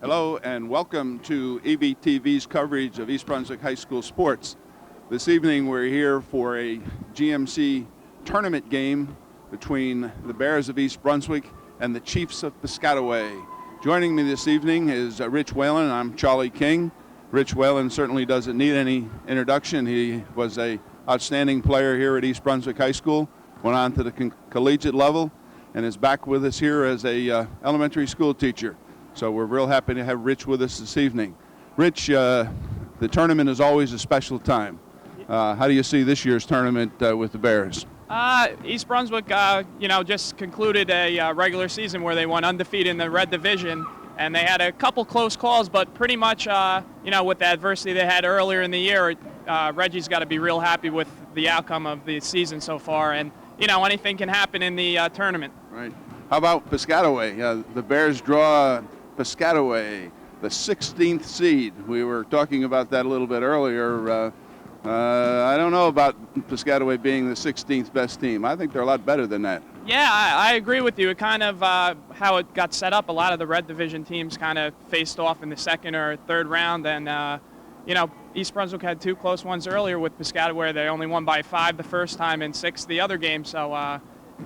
Hello and welcome to EBTV's coverage of East Brunswick High School sports. This evening we're here for a GMC tournament game between the Bears of East Brunswick and the Chiefs of Piscataway. Joining me this evening is Rich Whalen. I'm Charlie King. Rich Whalen certainly doesn't need any introduction. He was an outstanding player here at East Brunswick High School, went on to the collegiate level, and is back with us here as a elementary school teacher. So we're real happy to have Rich with us this evening. Rich, the tournament is always a special time. How do you see this year's tournament with the Bears? East Brunswick, just concluded a regular season where they went undefeated in the Red Division, and they had a couple close calls, but pretty much, with the adversity they had earlier in the year, Reggie's got to be real happy with the outcome of the season so far, and, anything can happen in the tournament. Right. How about Piscataway? The Bears draw Piscataway, the 16th seed. We were talking about that a little bit earlier. I don't know about Piscataway being the 16th best team. I think they're a lot better than that. Yeah, I agree with you. It kind of how it got set up. A lot of the Red Division teams kind of faced off in the second or third round, and East Brunswick had two close ones earlier with Piscataway. They only won by 5 the first time and 6 the other game. So,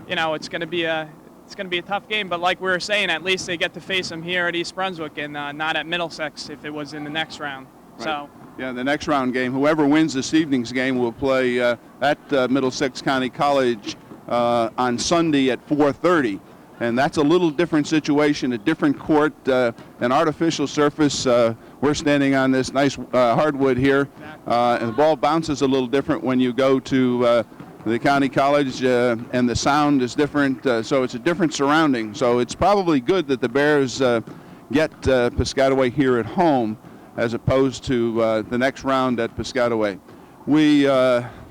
it's going to be a tough game. But like we were saying, at least they get to face them here at East Brunswick and not at Middlesex if it was in the next round. Right. So. Yeah, the next round game, whoever wins this evening's game will play at Middlesex County College on Sunday at 4:30. And that's a little different situation, a different court, an artificial surface. We're standing on this nice hardwood here, and the ball bounces a little different when you go to the county college, and the sound is different, so it's a different surrounding. So it's probably good that the Bears get Piscataway here at home as opposed to the next round at Piscataway. We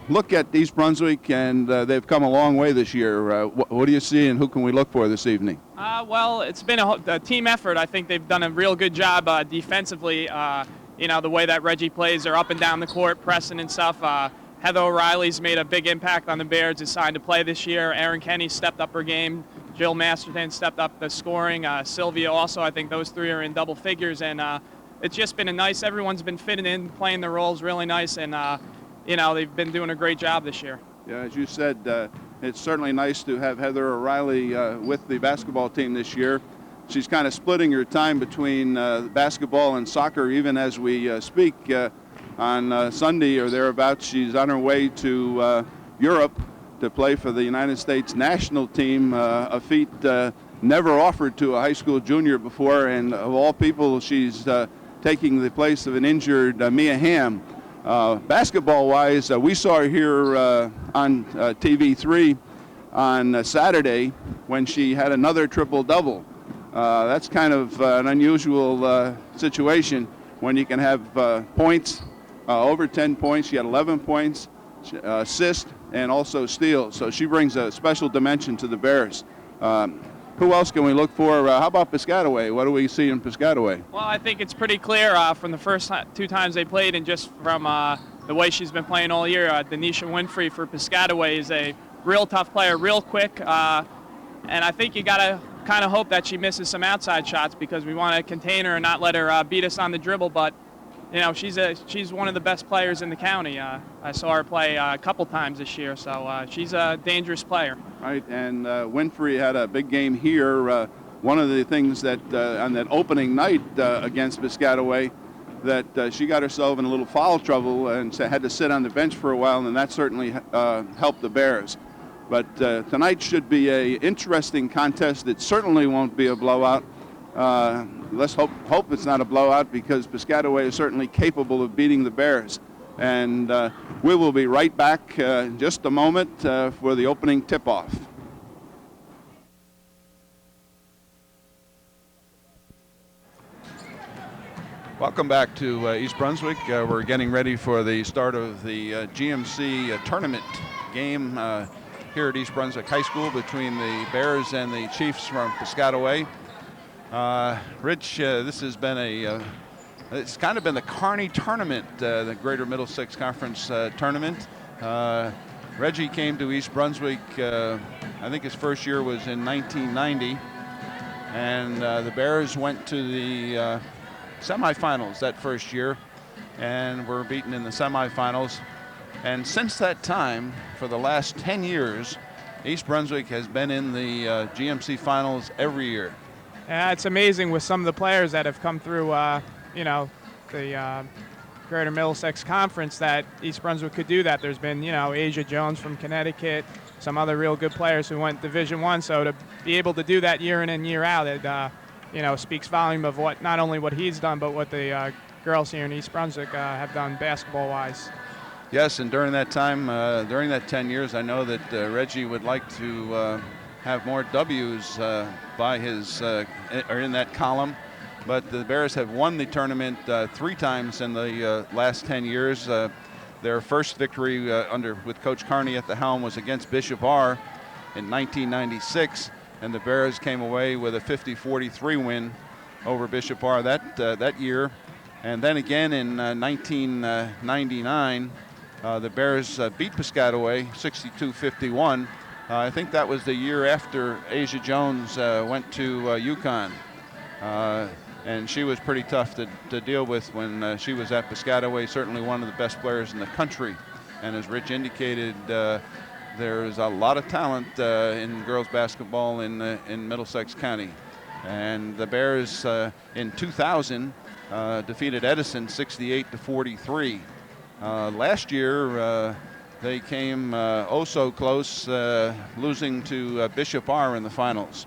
look at East Brunswick, and they've come a long way this year. What do you see, and who can we look for this evening? Well, it's been a team effort. I think they've done a real good job defensively. The way that Reggie plays, they're up and down the court, pressing and stuff. Heather O'Reilly's made a big impact on the Bears, is signed to play this year. Erin Kenny stepped up her game. Jill Masterton stepped up the scoring. Sylvia also, I think those three are in double figures. And it's just been everyone's been fitting in, playing their roles really nice. And, they've been doing a great job this year. Yeah, as you said, it's certainly nice to have Heather O'Reilly with the basketball team this year. She's kind of splitting her time between basketball and soccer even as we speak. On Sunday or thereabouts, she's on her way to Europe to play for the United States national team, a feat never offered to a high school junior before, and of all people, she's taking the place of an injured Mia Hamm. Basketball-wise, we saw her here on TV3 on Saturday when she had another triple-double. That's kind of an unusual situation when you can have points, over 10 points. She had 11 points, assist, and also steals. So she brings a special dimension to the Bears. Who else can we look for? How about Piscataway? What do we see in Piscataway? Well, I think it's pretty clear from the first 2 times they played, and just from the way she's been playing all year. Denisha Winfrey for Piscataway is a real tough player, real quick, and I think you got to kind of hope that she misses some outside shots because we want to contain her and not let her beat us on the dribble. But she's one of the best players in the county. I saw her play a couple times this year, so she's a dangerous player. Right, and Winfrey had a big game here. One of the things that on that opening night against Piscataway, that she got herself in a little foul trouble and had to sit on the bench for a while, and that certainly helped the Bears. But tonight should be an interesting contest. It certainly won't be a blowout. Let's hope it's not a blowout because Piscataway is certainly capable of beating the Bears. And we will be right back in just a moment for the opening tip-off. Welcome back to East Brunswick. We're getting ready for the start of the GMC tournament game here at East Brunswick High School between the Bears and the Chiefs from Piscataway. Rich, this has been it's kind of been the Kearney tournament, the Greater Middlesex Conference tournament. Reggie came to East Brunswick, I think his first year was in 1990. And the Bears went to the semifinals that first year and were beaten in the semifinals. And since that time, for the last 10 years, East Brunswick has been in the GMC finals every year. Yeah, it's amazing with some of the players that have come through, the Greater Middlesex Conference that East Brunswick could do that. There's been, Asia Jones from Connecticut, some other real good players who went Division I. So to be able to do that year in and year out, it speaks volume of not only what he's done, but what the girls here in East Brunswick have done basketball-wise. Yes, and during that time, during that 10 years, I know that Reggie would like to have more W's by his or in that column. But the Bears have won the tournament 3 times in the last 10 years. Their first victory with Coach Carney at the helm was against Bishop R in 1996, and the Bears came away with a 50-43 win over Bishop R that year. And then again in 1999, the Bears beat Piscataway 62-51. I think that was the year after Asia Jones went to UConn. And she was pretty tough to deal with when she was at Piscataway, certainly one of the best players in the country. And as Rich indicated, there's a lot of talent in girls basketball in Middlesex County. And the Bears in 2000 defeated Edison 68-43. Last year, they came so close, losing to Bishop R in the finals.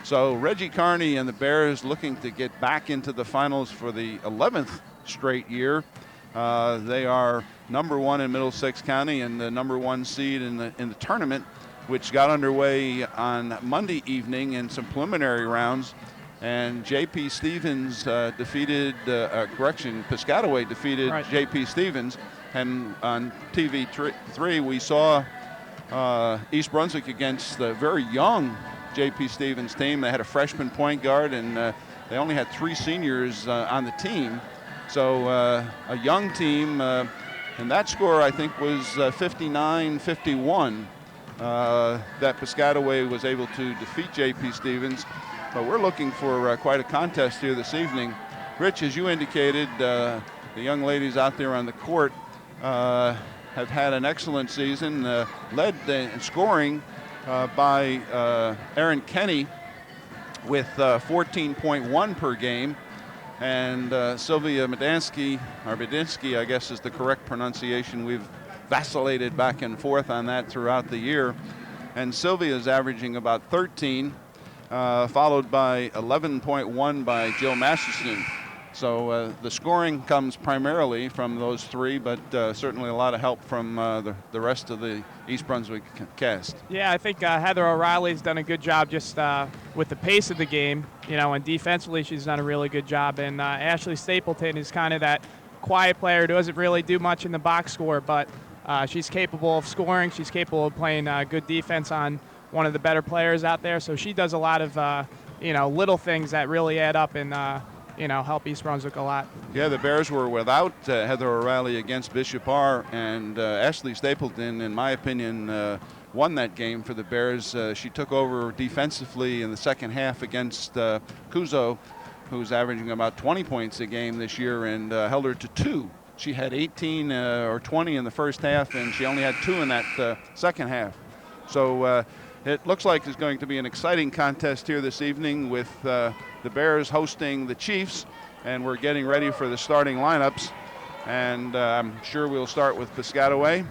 So Reggie Carney and the Bears looking to get back into the finals for the 11th straight year. They are number 1 in Middlesex County and the number 1 seed in the tournament, which got underway on Monday evening in some preliminary rounds. And J.P. Stevens Piscataway defeated Right. J.P. Stevens. And on TV3, we saw East Brunswick against the very young J.P. Stevens team. They had a freshman point guard, and they only had 3 seniors on the team. So a young team, and that score, I think, was 59-51 that Piscataway was able to defeat J.P. Stevens. But we're looking for quite a contest here this evening. Rich, as you indicated, the young ladies out there on the court have had an excellent season, led in scoring by Erin Kenny with 14.1 per game. And Sylvia Medinsky, or Medinsky, I guess is the correct pronunciation. We've vacillated back and forth on that throughout the year. And Sylvia is averaging about 13. Followed by 11.1 by Jill Masterson. So the scoring comes primarily from those 3, but certainly a lot of help from the rest of the East Brunswick cast. Yeah, I think Heather O'Reilly's done a good job just with the pace of the game, and defensively she's done a really good job. And Ashley Stapleton is kind of that quiet player who doesn't really do much in the box score, but she's capable of scoring. She's capable of playing good defense on one of the better players out there. So she does a lot of, little things that really add up and, help East Brunswick a lot. Yeah, the Bears were without Heather O'Reilly against Bishop R, and Ashley Stapleton, in my opinion, won that game for the Bears. She took over defensively in the second half against Kuzo, who's averaging about 20 points a game this year, and held her to 2. She had 18 or 20 in the first half, and she only had 2 in that second half. So it looks like there's going to be an exciting contest here this evening with the Bears hosting the Chiefs, and we're getting ready for the starting lineups. And I'm sure we'll start with Piscataway.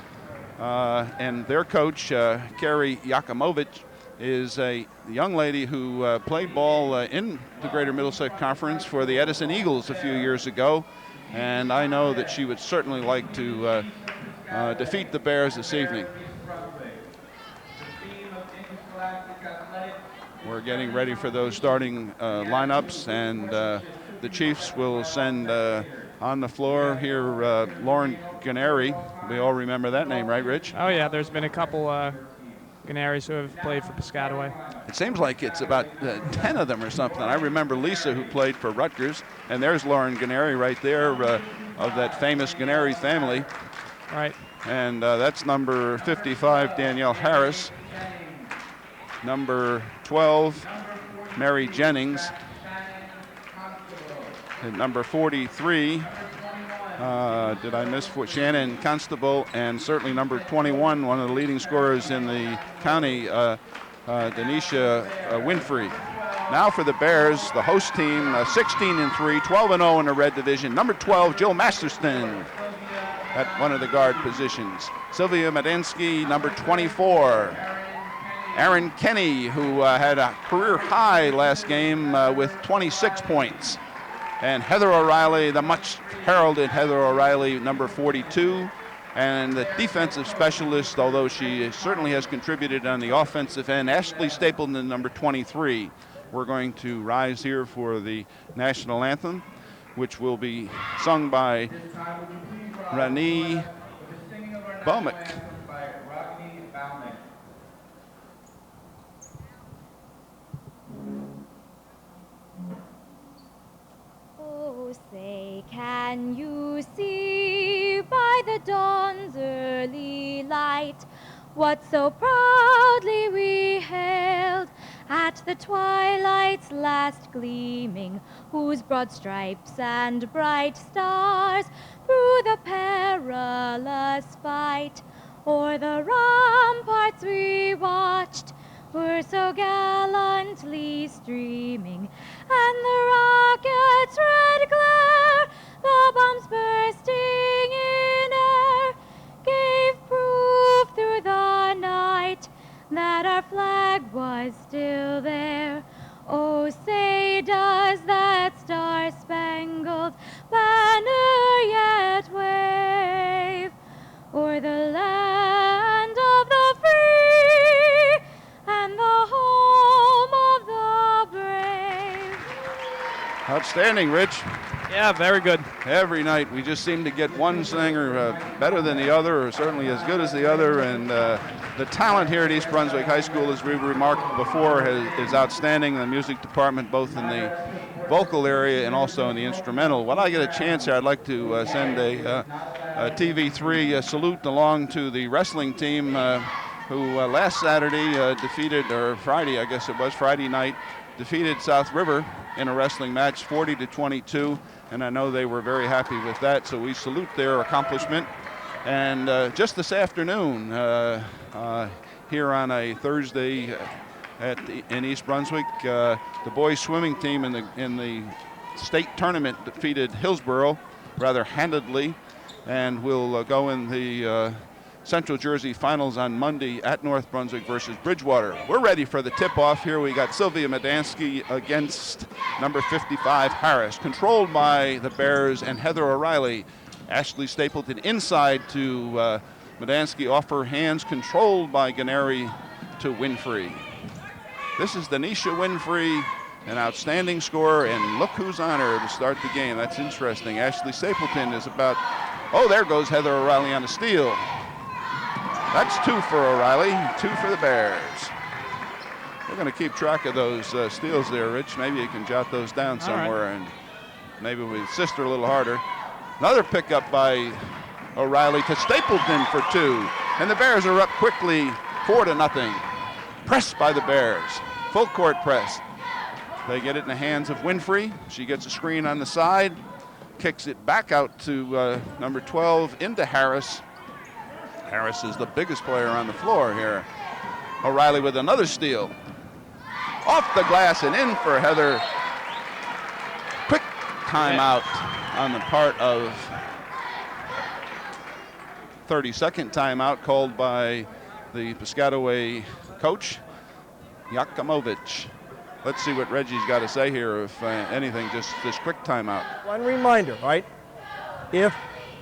And their coach, Carrie Yakimovich, is a young lady who played ball in the Greater Middlesex Conference for the Edison Eagles a few years ago. And I know that she would certainly like to defeat the Bears this evening. We're getting ready for those starting lineups, and the Chiefs will send on the floor here Lauren Ganeri. We all remember that name, right, Rich? Oh, yeah, there's been a couple Ganaris who have played for Piscataway. It seems like it's about 10 of them or something. I remember Lisa, who played for Rutgers, and there's Lauren Ganeri right there of that famous Ganeri family. Right. And that's number 55, Danielle Harris. Number 12, Mary Jennings. At number 43, did I miss for Shannon Constable, and certainly number 21, one of the leading scorers in the county, Denisha Winfrey. Now for the Bears, the host team, 16-3, 12-0 in the red division. Number 12, Jill Masterston at one of the guard positions. Sylvia Medansky, number 24. Aaron Kenny, who had a career high last game with 26 points. And Heather O'Reilly, the much heralded Heather O'Reilly, number 42. And the defensive specialist, although she certainly has contributed on the offensive end, Ashley Stapleton, number 23. We're going to rise here for the national anthem, which will be sung by Rani Baumick. Oh, say, can you see by the dawn's early light what so proudly we hailed at the twilight's last gleaming, whose broad stripes and bright stars through the perilous fight o'er the ramparts we watched were so gallantly streaming, and the rocket's red glare, the bombs bursting in air, gave proof through the night that our flag was still there. Oh, say, does that star-spangled banner yet wave o'er the land of the free and the home of the brave? Outstanding, Rich. Yeah, very good. Every night we just seem to get one singer better than the other, or certainly as good as the other, and the talent here at East Brunswick High School, as we've remarked before, is outstanding. The music department, both in the vocal area and also in the instrumental. When I get a chance here, I'd like to send a TV3 salute along to the wrestling team who last Saturday defeated, or Friday, I guess it was, Friday night, defeated South River in a wrestling match 40-22, and I know they were very happy with that, so we salute their accomplishment. And just this afternoon, here on a Thursday in East Brunswick, the boys swimming team in the state tournament defeated Hillsborough rather handedly, and will go in the Central Jersey Finals on Monday at North Brunswick versus Bridgewater. We're ready for the tip-off here. We got Sylvia Medansky against number 55, Harris, controlled by the Bears and Heather O'Reilly. Ashley Stapleton inside to Medansky, off her hands, controlled by Ganeri to Winfrey. This is Denisha Winfrey, an outstanding scorer, and look who's on her to start the game. That's interesting. Ashley Stapleton is about, oh, there goes Heather O'Reilly on a steal. That's 2 for O'Reilly, 2 for the Bears. We're going to keep track of those steals there, Rich. Maybe you can jot those down somewhere, and maybe we assist her a little harder. Another pickup by O'Reilly to Stapleton for 2. And the Bears are up quickly, 4-0. Pressed by the Bears. Full court press. They get it in the hands of Winfrey. She gets a screen on the side, kicks it back out to number 12 into Harris. Harris is the biggest player on the floor here. O'Reilly with another steal. Off the glass and in for Heather. Quick timeout on the part of 30-second timeout called by the Piscataway coach, Yakimovich. Let's see what Reggie's got to say here, if anything, just this quick timeout. One reminder, right? If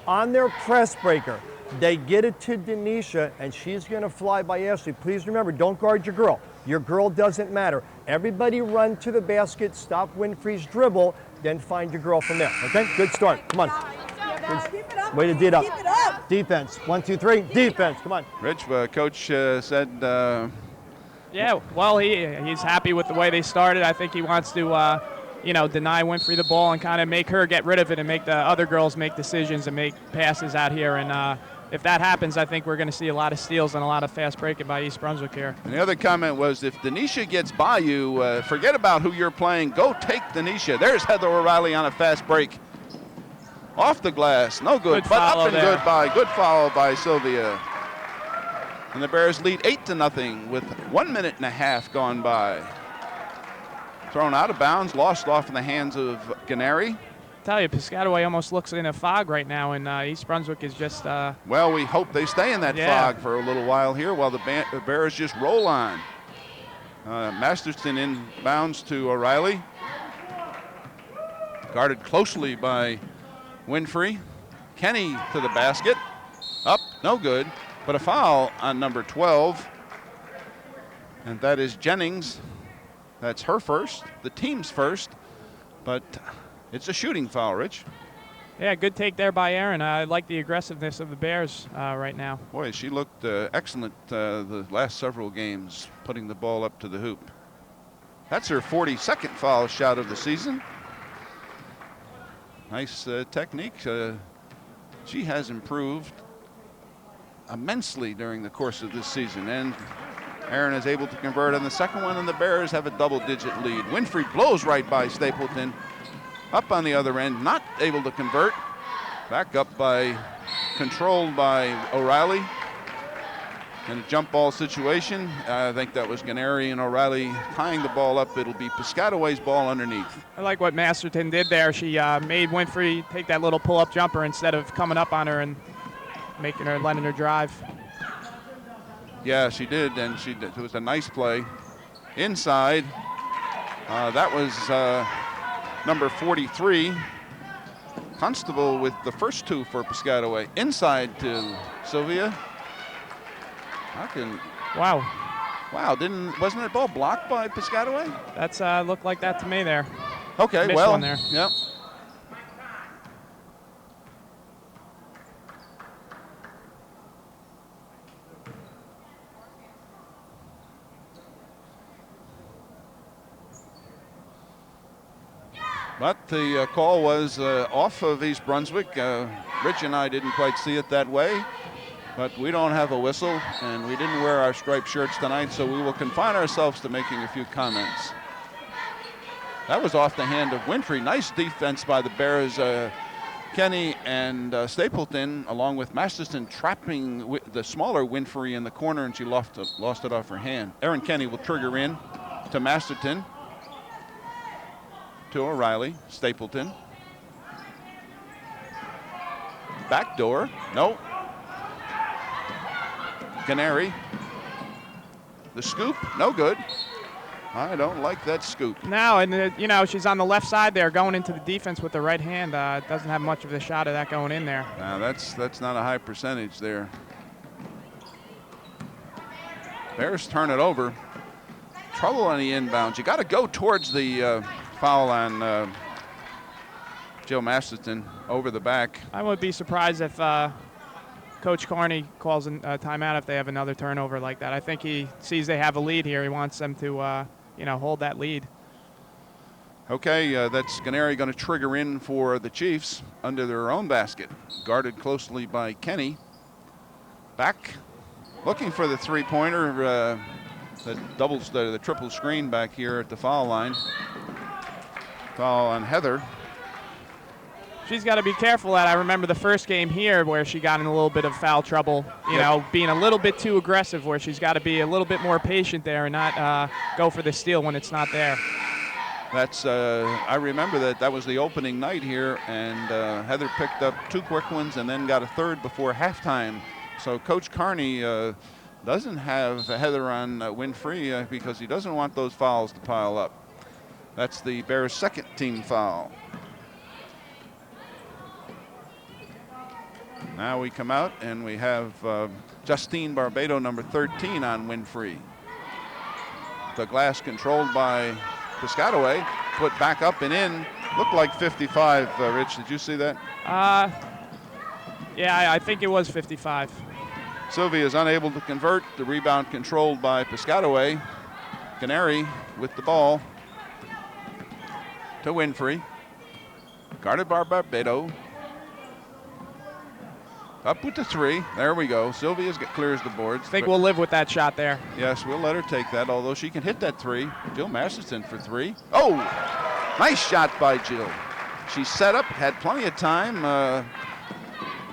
on their press breaker, they get it to Denisha, and she's going to fly by Ashley. Please remember, don't guard your girl. Your girl doesn't matter. Everybody run to the basket, stop Winfrey's dribble, then find your girl from there. Okay? Good start. Come on. Way to D it up. Defense. 1, 2, 3. Defense. Come on. Rich, coach said. Yeah, well, he's happy with the way they started. I think he wants to, deny Winfrey the ball and kind of make her get rid of it and make the other girls make decisions and make passes out here. And if that happens, I think we're going to see a lot of steals and a lot of fast breaking by East Brunswick here. And the other comment was, if Denisha gets by you, forget about who you're playing. Go take Denisha. There's Heather O'Reilly on a fast break. Off the glass, no good, but up and good by. Good foul by Sylvia. And the Bears lead 8-0 with 1 minute and a half gone by. Thrown out of bounds, lost off in the hands of Ganeri. Tell you, Piscataway almost looks in a fog right now, and East Brunswick is just. Well, we hope they stay in that fog for a little while here while the Bears just roll on. Masterson inbounds to O'Reilly. Guarded closely by Winfrey. Kenny to the basket. Up, no good, but a foul on number 12. And that is Jennings. That's her first, the team's first, but it's a shooting foul, Rich. Yeah, good take there by Aaron. I like the aggressiveness of the Bears right now. Boy, she looked excellent the last several games, putting the ball up to the hoop. That's her 42nd foul shot of the season. Nice technique. She has improved immensely during the course of this season, and Aaron is able to convert on the second one, and the Bears have a double-digit lead. Winfrey blows right by Stapleton. Up on the other end, not able to convert. Back up controlled by O'Reilly. In a jump ball situation, I think that was Ganeri and O'Reilly tying the ball up. It'll be Piscataway's ball underneath. I like what Masterton did there. She made Winfrey take that little pull-up jumper instead of coming up on her and letting her drive. Yeah, she did, and it was a nice play. Inside, that was number 43. Constable with the first two for Piscataway. Inside to Sylvia. Wow, wasn't that ball blocked by Piscataway? That's looked like that to me there. Okay, Missed well, one there. Yep. But the call was off of East Brunswick. Rich and I didn't quite see it that way, but we don't have a whistle, and we didn't wear our striped shirts tonight, so we will confine ourselves to making a few comments. That was off the hand of Winfrey. Nice defense by the Bears. Kenny and Stapleton, along with Masterson, trapping the smaller Winfrey in the corner, and she lost it off her hand. Erin Kenny will trigger in to Masterton. To O'Reilly, Stapleton. Back door, no. Ganeri. The scoop, no good. I don't like that scoop. No, and she's on the left side there going into the defense with the right hand. Doesn't have much of a shot of that going in there. Now that's not a high percentage there. Bears turn it over. Trouble on the inbounds. You got to go towards the foul on Jill Masterton over the back. I would be surprised if Coach Carney calls a timeout if they have another turnover like that. I think he sees they have a lead here. He wants them to, hold that lead. Okay, that's Ganeri going to trigger in for the Chiefs under their own basket. Guarded closely by Kenny. Back, looking for the three-pointer. The triple screen back here at the foul line. Foul on Heather. She's got to be careful. I remember the first game here where she got in a little bit of foul trouble, being a little bit too aggressive, where she's got to be a little bit more patient there and not go for the steal when it's not there. That's I remember that was the opening night here, and Heather picked up two quick ones and then got a third before halftime. So Coach Carney doesn't have Heather on Winfrey because he doesn't want those fouls to pile up. That's the Bears' second team foul. Now we come out and we have Justine Barbado, number 13, on Winfrey. The glass controlled by Piscataway, put back up and in. Looked like 55, Rich, did you see that? Yeah, I think it was 55. Sylvia is unable to convert. The rebound controlled by Piscataway. Ganeri with the ball to Winfrey. Guarded by Barbado. Up with the 3. There we go. Sylvia clears the boards. I think we'll live with that shot there. Yes, we'll let her take that, although she can hit that 3. Jill Masterson for 3. Oh, nice shot by Jill. She set up, had plenty of time.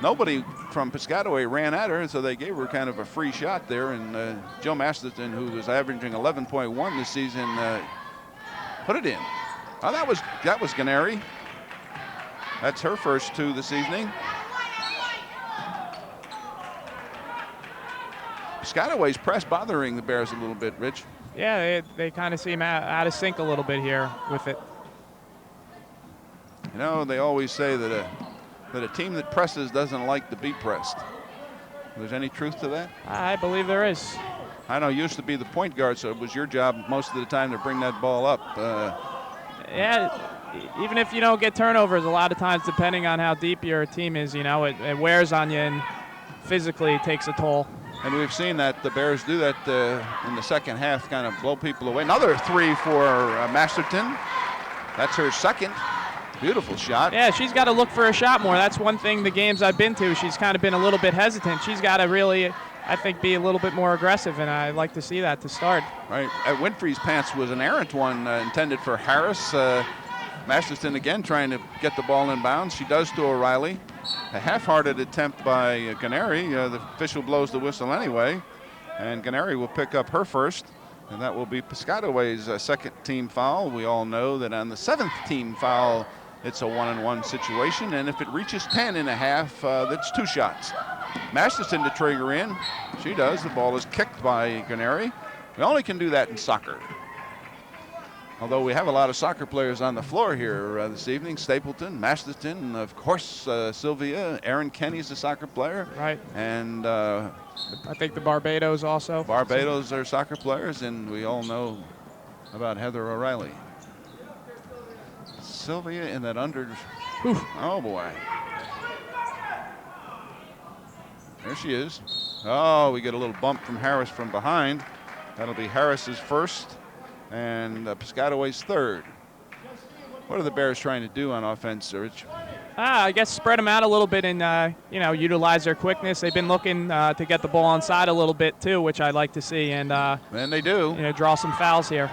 Nobody from Piscataway ran at her, so they gave her kind of a free shot there. And Jill Masterson, who was averaging 11.1 this season, put it in. Oh, that was Ganeri. That's her first 2 this evening. Piscataway's press bothering the Bears a little bit, Rich. Yeah, they kind of seem out of sync a little bit here with it. You know, they always say that a team that presses doesn't like to be pressed. There's any truth to that? I believe there is. I know you used to be the point guard, so it was your job most of the time to bring that ball up. Yeah, even if you don't get turnovers, a lot of times, depending on how deep your team is, you know, it wears on you and physically takes a toll. And we've seen that the Bears do that in the second half, kind of blow people away. Another 3 for Masterton. That's her second. Beautiful shot. Yeah, she's got to look for a shot more. That's one thing the games I've been to, she's kind of been a little bit hesitant. She's got to really, I think, be a little bit more aggressive, and I'd like to see that to start. Right. Winfrey's pass was an errant one intended for Harris. Masterton again trying to get the ball in bounds. She does to O'Reilly. A half-hearted attempt by Ganeri. The official blows the whistle anyway, and Ganeri will pick up her first, and that will be Piscataway's second team foul. We all know that on the 7th team foul, it's a 1-on-1 situation, and if it reaches 10 and a half, that's 2 shots. Masterton to trigger in. She does. The ball is kicked by Ganeri. We only can do that in soccer. Although we have a lot of soccer players on the floor here this evening. Stapleton, Masterton, of course, Sylvia. Aaron Kenny's a soccer player. Right. And I think the Barbados also. Barbados are soccer players, and we all know about Heather O'Reilly. Sylvia in that under. Oof. Oh, boy. There she is. Oh, we get a little bump from Harris from behind. That'll be Harris's first and Piscataway's third. What are the Bears trying to do on offense, Rich? I guess spread them out a little bit and, utilize their quickness. They've been looking to get the ball inside a little bit, too, which I'd like to see. And they do. Draw some fouls here.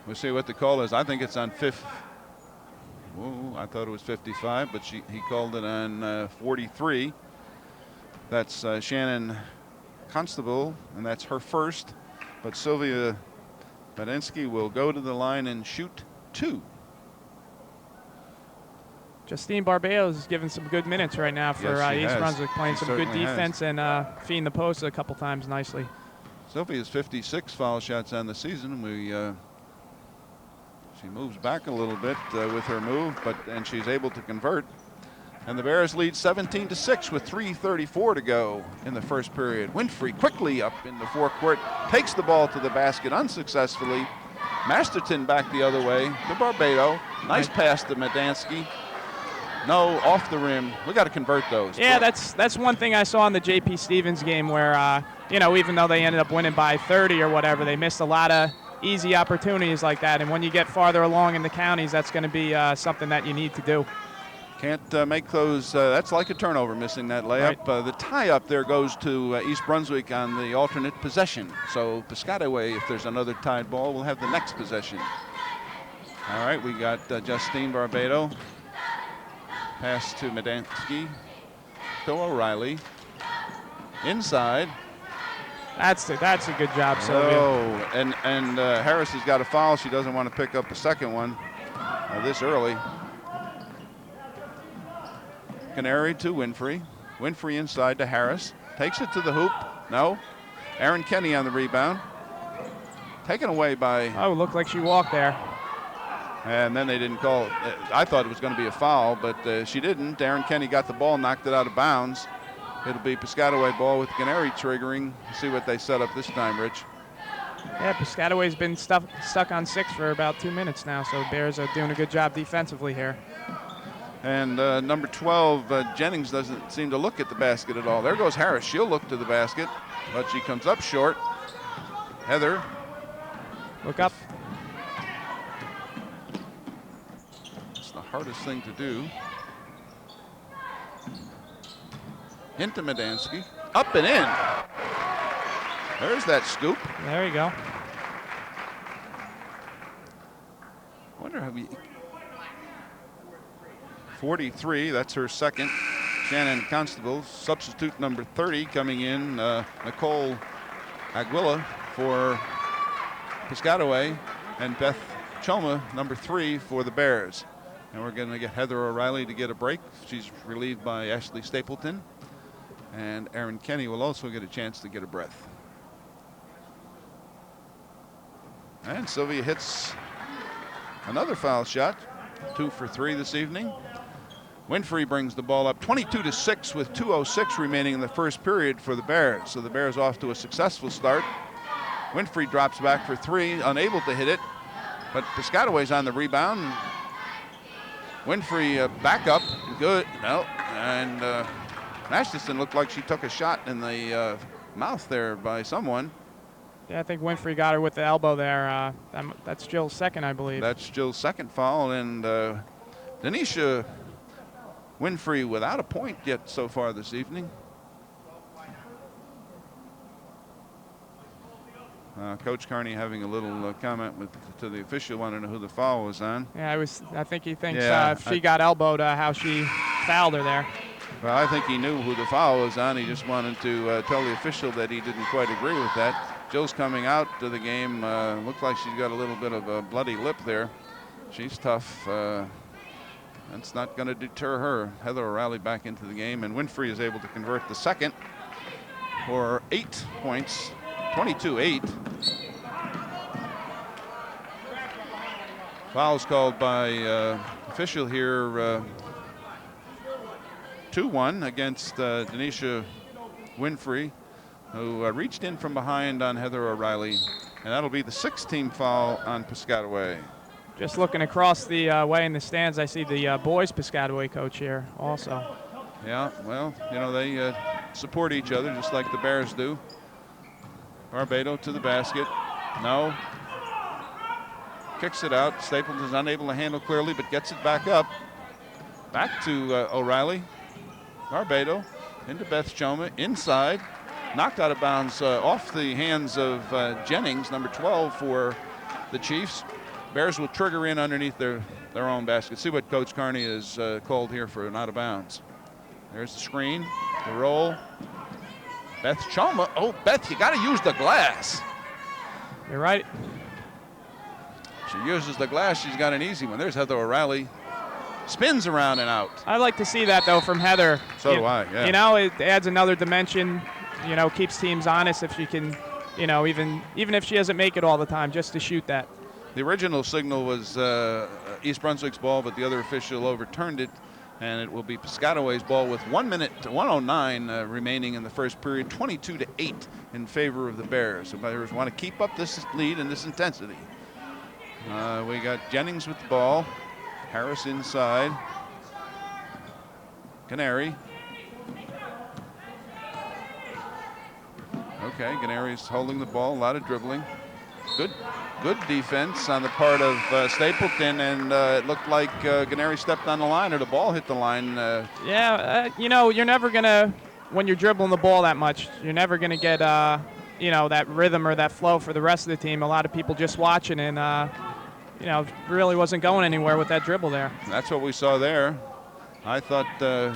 We'll see what the call is. I think it's on 5th. Whoa, I thought it was 55, but he called it on 43. That's Shannon Constable, and that's her first. But Sylvia Badensky will go to the line and shoot 2. Justine Barbados is giving some good minutes right now for East Brunswick, playing some good defense and feeding the post a couple times nicely. Sylvia's 56 foul shots on the season. She moves back a little bit with her move, and she's able to convert. And the Bears lead 17-6 with 3:34 to go in the first period. Winfrey quickly up in the forecourt, takes the ball to the basket unsuccessfully. Masterton back the other way to Barbado. Nice pass to Madansky. No, off the rim. We got to convert those. Yeah, that's one thing I saw in the J.P. Stevens game where, even though they ended up winning by 30 or whatever, they missed a lot of easy opportunities like that. And when you get farther along in the counties, that's going to be something that you need to do. Can't make those. That's like a turnover, missing that layup. Right. The tie-up there goes to East Brunswick on the alternate possession. So Piscataway, if there's another tied ball, will have the next possession. All right, we got Justine Barbado. Pass to Madansky. To O'Reilly. Inside. That's a good job, Sylvia. Oh, and Harris has got a foul. She doesn't want to pick up a second one this early. Canary to Winfrey. Winfrey inside to Harris. Takes it to the hoop. No. Aaron Kenny on the rebound. Taken away by. Oh, looked like she walked there. And then they didn't call it. I thought it was going to be a foul, but she didn't. Aaron Kenny got the ball, knocked it out of bounds. It'll be Piscataway ball with Canary triggering. See what they set up this time, Rich. Yeah, Piscataway's been stuck on 6 for about 2 minutes now, so the Bears are doing a good job defensively here. And number 12, Jennings doesn't seem to look at the basket at all. There goes Harris. She'll look to the basket, but she comes up short. Heather. Look up. It's the hardest thing to do. into Medansky, up and in. There's that scoop. There you go. Wonder how we. 43, that's her second. Shannon Constable, substitute number 30 coming in. Nicole Aguila for Piscataway, and Beth Choma, number 3 for the Bears. And we're going to get Heather O'Reilly to get a break. She's relieved by Ashley Stapleton. And Erin Kenny will also get a chance to get a breath. And Sylvia hits another foul shot. 2 for 3 this evening. Winfrey brings the ball up 22-6 with 2:06 remaining in the first period for the Bears. So the Bears off to a successful start. Winfrey drops back for 3, unable to hit it. But Piscataway's on the rebound. Winfrey back up, good, no. And Masterson looked like she took a shot in the mouth there by someone. Yeah, I think Winfrey got her with the elbow there. That's Jill's second, I believe. That's Jill's second foul, and Denisha Winfrey without a point yet so far this evening. Coach Carney having a little comment to the official, wanting to know who the foul was on. Yeah, I think he thinks if she got elbowed, how she fouled her there. Well, I think he knew who the foul was on. He just wanted to tell the official that he didn't quite agree with that. Jill's coming out to the game. Looks like she's got a little bit of a bloody lip there. She's tough. That's not going to deter her. Heather O'Reilly back into the game, and Winfrey is able to convert the second for 8 points, 22-8. Fouls called by official here, 2-1 against Denisha Winfrey, who reached in from behind on Heather O'Reilly, and that'll be the 6th team foul on Piscataway. Just looking across the way in the stands, I see the boys Piscataway coach here also. Yeah, well, you know, they support each other just like the Bears do. Barbado to the basket. No. Kicks it out. Stapleton's unable to handle clearly, but gets it back up. Back to O'Reilly. Barbado into Beth Choma. Inside. Knocked out of bounds off the hands of Jennings, number 12 for the Chiefs. Bears will trigger in underneath their own basket. See what Coach Carney has called here for an out of bounds. There's the screen, the roll. Beth Choma. Oh, Beth, you got to use the glass. You're right. She uses the glass. She's got an easy one. There's Heather O'Reilly. Spins around and out. I like to see that, though, from Heather. So do I, yeah. You know, it adds another dimension, you know, keeps teams honest if she can, you know, even if she doesn't make it all the time, just to shoot that. The original signal was East Brunswick's ball, but the other official overturned it, and it will be Piscataway's ball with 1 minute to 1:09 remaining in the first period, 22-8 in favor of the Bears. The Bears want to keep up this lead and this intensity. We got Jennings with the ball, Harris inside, Canary. Okay, Canary's holding the ball, a lot of dribbling. Good defense on the part of Stapleton, and it looked like Canary stepped on the line, or the ball hit the line. You know, you're never going to, when you're dribbling the ball that much, you're never going to get, you know, that rhythm or that flow for the rest of the team. A lot of people just watching, and, you know, really wasn't going anywhere with that dribble there. That's what we saw there. I thought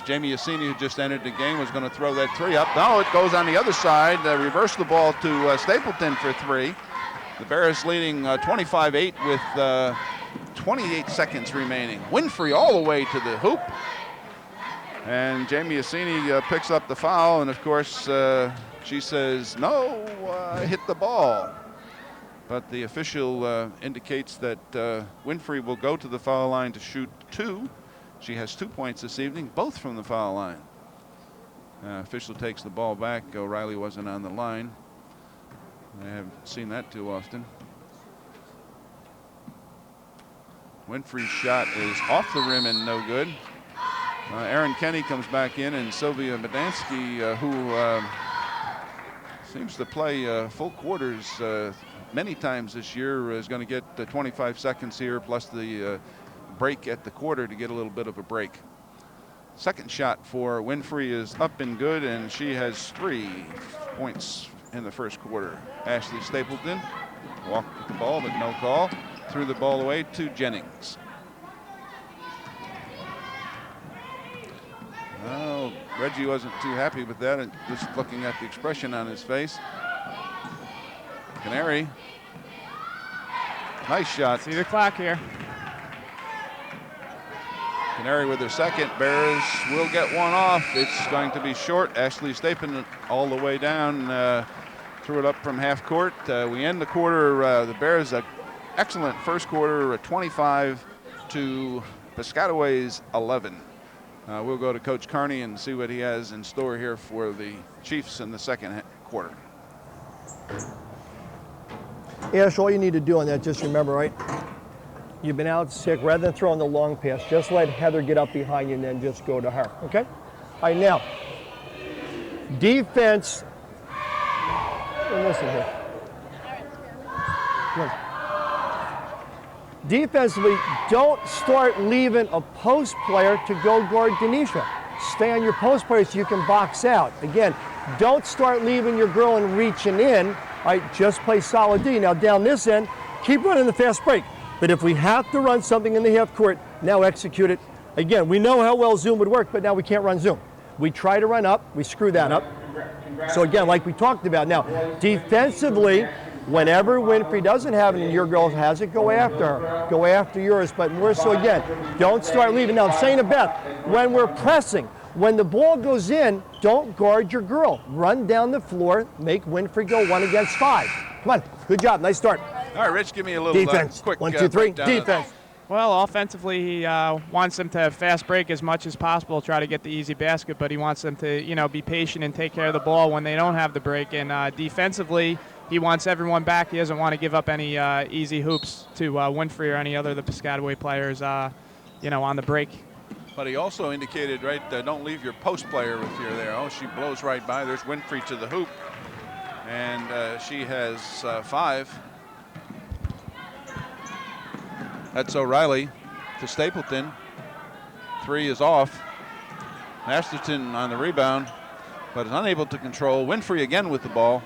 Jamie Yassini, who just entered the game, was going to throw that 3 up. No, it goes on the other side. Reverse the ball to Stapleton for 3. The Bears leading 25-8 with 28 seconds remaining. Winfrey all the way to the hoop. And Jamie Yassini picks up the foul, and of course she says, no, I hit the ball. But the official indicates that Winfrey will go to the foul line to shoot 2. She has 2 points this evening, both from the foul line. Official takes the ball back. O'Reilly wasn't on the line. I haven't seen that too often. Winfrey's shot is off the rim and no good. Erin Kenny comes back in, and Sylvia Medansky, who seems to play full quarters many times this year, is going to get 25 seconds here, plus the break at the quarter to get a little bit of a break. Second shot for Winfrey is up and good, and she has 3 points in the first quarter. Ashley Stapleton walked with the ball, but no call. Threw the ball away to Jennings. Oh, Reggie wasn't too happy with that, and just looking at the expression on his face. Canary. Nice shot. See the clock here. Canary with her second. Bears will get one off. It's going to be short. Ashley Stapleton all the way down. Threw it up from half court. We end the quarter. The Bears, an excellent first quarter, 25 to Piscataway's 11. We'll go to Coach Carney and see what he has in store here for the Chiefs in the second quarter. Ash, all you need to do on that, just remember, right? You've been out sick. Rather than throwing the long pass, just let Heather get up behind you and then just go to her, okay? All right, now, defense. Listen here. Look. Defensively, don't start leaving a post player to go guard Denisha. Stay on your post player so you can box out. Again, don't start leaving your girl and reaching in. All right, just play solid D. Now down this end, keep running the fast break. But if we have to run something in the half court, now execute it. Again, we know how well Zoom would work, but now we can't run Zoom. We try to run up, we screw that up. So again, like we talked about, now defensively, whenever Winfrey doesn't have it and your girl has it, go after her. Go after yours, but more so again, don't start leaving. Now I'm saying to Beth, when we're pressing, when the ball goes in, don't guard your girl. Run down the floor, make Winfrey go 1 against 5. Come on, good job, nice start. All right, Rich, give me a little Defense. quick 1, 2, 3, defense. Well, offensively, he wants them to fast break as much as possible, try to get the easy basket, but he wants them to, be patient and take care of the ball when they don't have the break. And defensively, he wants everyone back. He doesn't want to give up any easy hoops to Winfrey or any other of the Piscataway players, on the break. But he also indicated, right, don't leave your post player if you're there. Oh, she blows right by. There's Winfrey to the hoop, and she has 5. That's O'Reilly to Stapleton. 3 is off. Masterton on the rebound, but is unable to control. Winfrey again with the ball.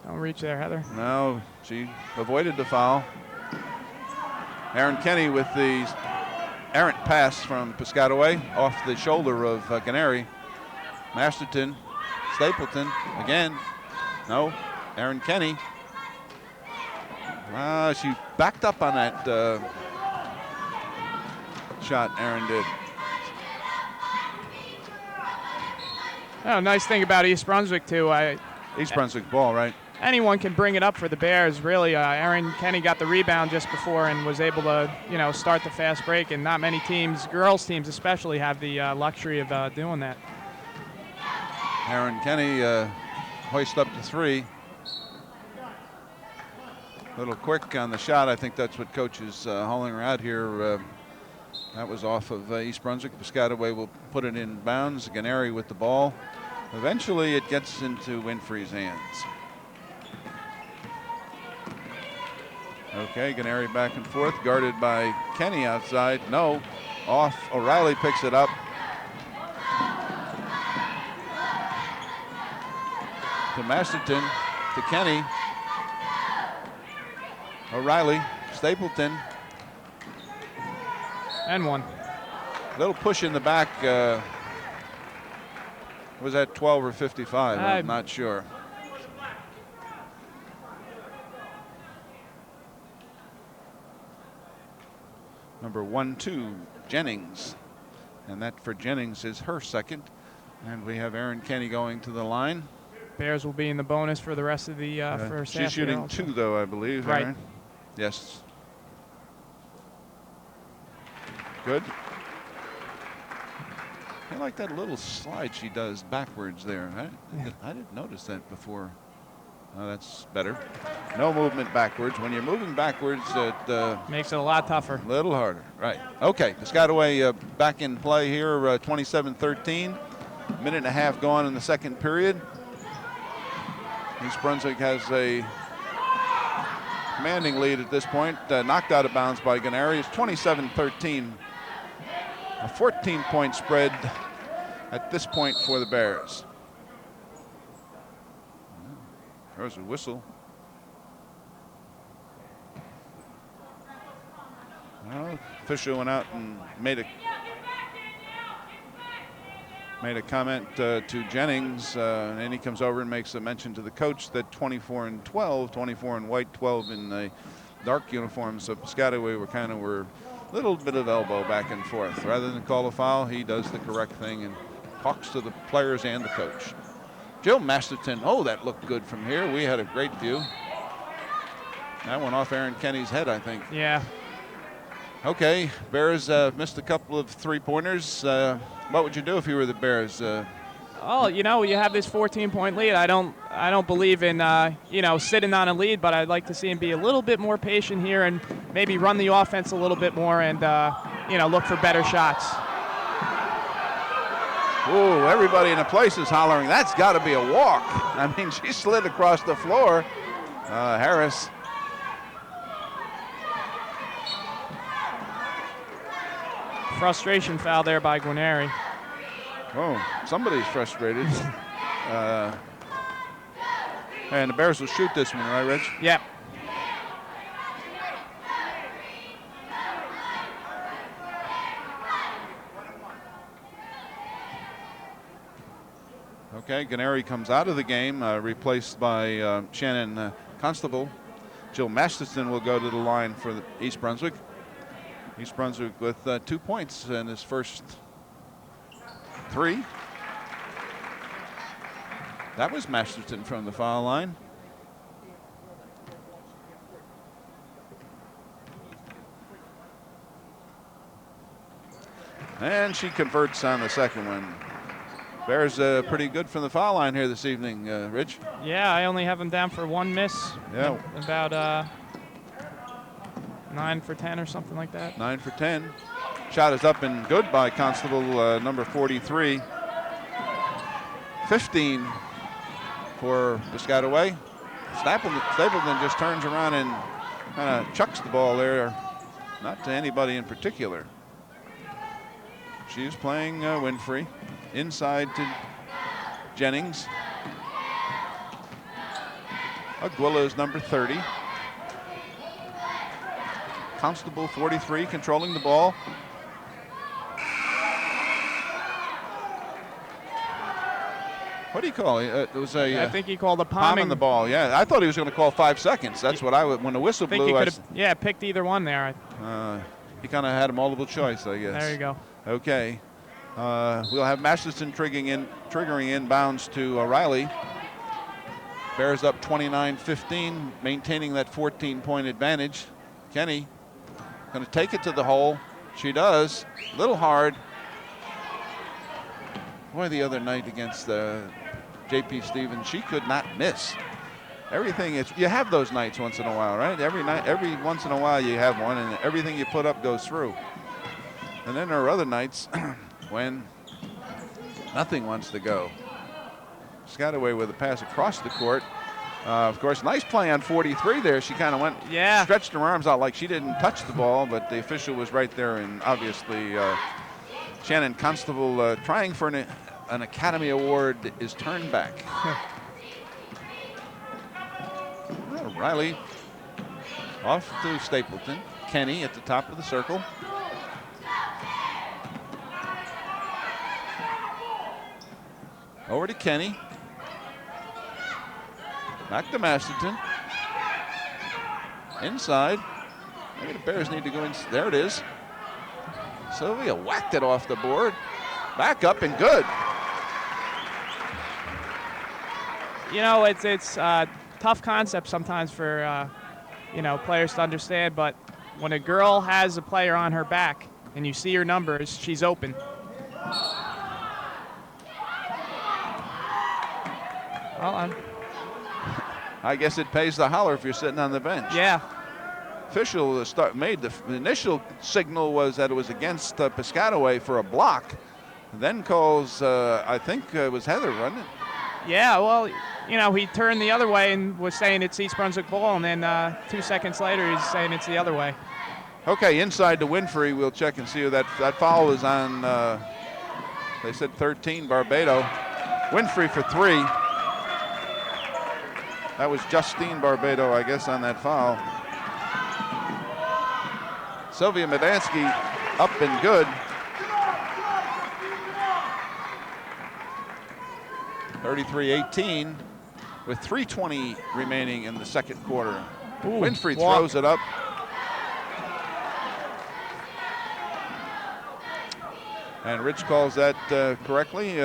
Don't reach there, Heather. No, she avoided the foul. Aaron Kenny with the errant pass from Piscataway off the shoulder of Canary. Masterton, Stapleton again. No, Aaron Kenny. She backed up on that shot, Aaron did. Oh, nice thing about East Brunswick, too. East Brunswick ball, right? Anyone can bring it up for the Bears, really. Aaron Kenny got the rebound just before and was able to, start the fast break, and not many teams, girls teams especially, have the luxury of doing that. Aaron Kenny hoist up to 3. A little quick on the shot. I think that's what Coach is hauling her out here. That was off of East Brunswick. Piscataway will put it in bounds. Canary with the ball. Eventually it gets into Winfrey's hands. Okay, Canary back and forth, guarded by Kenny outside. No, off. O'Reilly picks it up. To Masterton, to Kenny. O'Reilly, Stapleton. And 1. Little push in the back. Was that 12 or 55? I'm not sure. Number 1-2, Jennings. And that for Jennings is her second. And we have Aaron Kenny going to the line. Bears will be in the bonus for the rest of the first half. She's shooting 2, though, I believe. Right. Aaron? Yes. Good. I like that little slide she does backwards there. I didn't notice that before. Oh, that's better. No movement backwards. When you're moving backwards, it makes it a lot tougher. A little harder. Right. Okay. Piscataway back in play here, 27-13. Minute and a half gone in the second period. East Brunswick has a commanding lead at this point. Knocked out of bounds by Canary. It's 27-13 A 14-point spread at this point for the Bears. There's a whistle. Well, official went out and made a comment to Jennings, and then he comes over and makes a mention to the coach that 24 and 12, 24 in white, 12 in the dark uniforms of Piscataway were a little bit of elbow back and forth. Rather than call a foul, he does the correct thing and talks to the players and the coach. Jill Masterton, oh, that looked good from here. We had a great view. That went off Aaron Kenny's head, I think. Yeah. Okay, Bears missed a couple of three-pointers. What would you do if you were the Bears? Oh, you know, you have this 14-point lead. I don't believe in sitting on a lead, but I'd like to see him be a little bit more patient here and maybe run the offense a little bit more and look for better shots. Ooh, everybody in the place is hollering, that's got to be a walk. I mean, she slid across the floor. Harris. Frustration foul there by Guarneri. Oh, somebody's frustrated. And the Bears will shoot this one, right, Rich? Yep. Okay, Guarneri comes out of the game, replaced by Shannon Constable. Jill Masterson will go to the line for the East Brunswick. East Brunswick with 2 points in his first 3. That was Masterson from the foul line. And she converts on the second one. Bears pretty good from the foul line here this evening, Rich. Yeah, I only have him down for 1 miss. Yeah. About 9 for 10 or something like that. 9 for 10. Shot is up and good by Constable number 43. 15 for Piscataway. Stapleton just turns around and kind of chucks the ball there, not to anybody in particular. She's playing Winfrey. Inside to Jennings. Aguila is number 30. Constable 43 controlling the ball. What do you call it? It was a. I think he called a palm on the ball. Yeah, I thought he was going to call 5 seconds. That's what I would. When the whistle blew, he could have picked either one there. He kind of had a multiple choice, I guess. There you go. Okay. We'll have Masterson triggering inbounds to Riley. Bears up 29-15, maintaining that 14-point advantage. Kenny going to take it to the hole. She does. A little hard. Boy, the other night against J.P. Stevens, she could not miss. Everything is, you have those nights once in a while, right? Every once in a while you have one, and everything you put up goes through. And then there are other nights when nothing wants to go. Piscataway with a pass across the court. Of course, nice play on 43 there. She kind of went, stretched her arms out like she didn't touch the ball, but the official was right there, and obviously Shannon Constable trying for an Academy Award is turned back. Riley off to Stapleton. Kenny at the top of the circle. Over to Kenny. Back to Masterton. Inside. Maybe the Bears need to go in. There it is. Sylvia whacked it off the board. Back up and good. You know, it's tough concept sometimes for players to understand, but when a girl has a player on her back and you see her numbers, she's open. Well, I guess it pays to holler if you're sitting on the bench. Yeah. Official made the initial signal was that it was against Piscataway for a block. Then calls, I think it was Heather, wasn't it? Yeah, well, he turned the other way and was saying it's East Brunswick ball, and then 2 seconds later he's saying it's the other way. Okay, inside to Winfrey. We'll check and see who that foul was on. They said 13, Barbado. Winfrey for 3. That was Justine Barbado, I guess, on that foul. Sylvia Medansky up and good. 33-18 with 3:20 remaining in the second quarter. Ooh, Winfrey walk. throws it up. And Rich calls that correctly.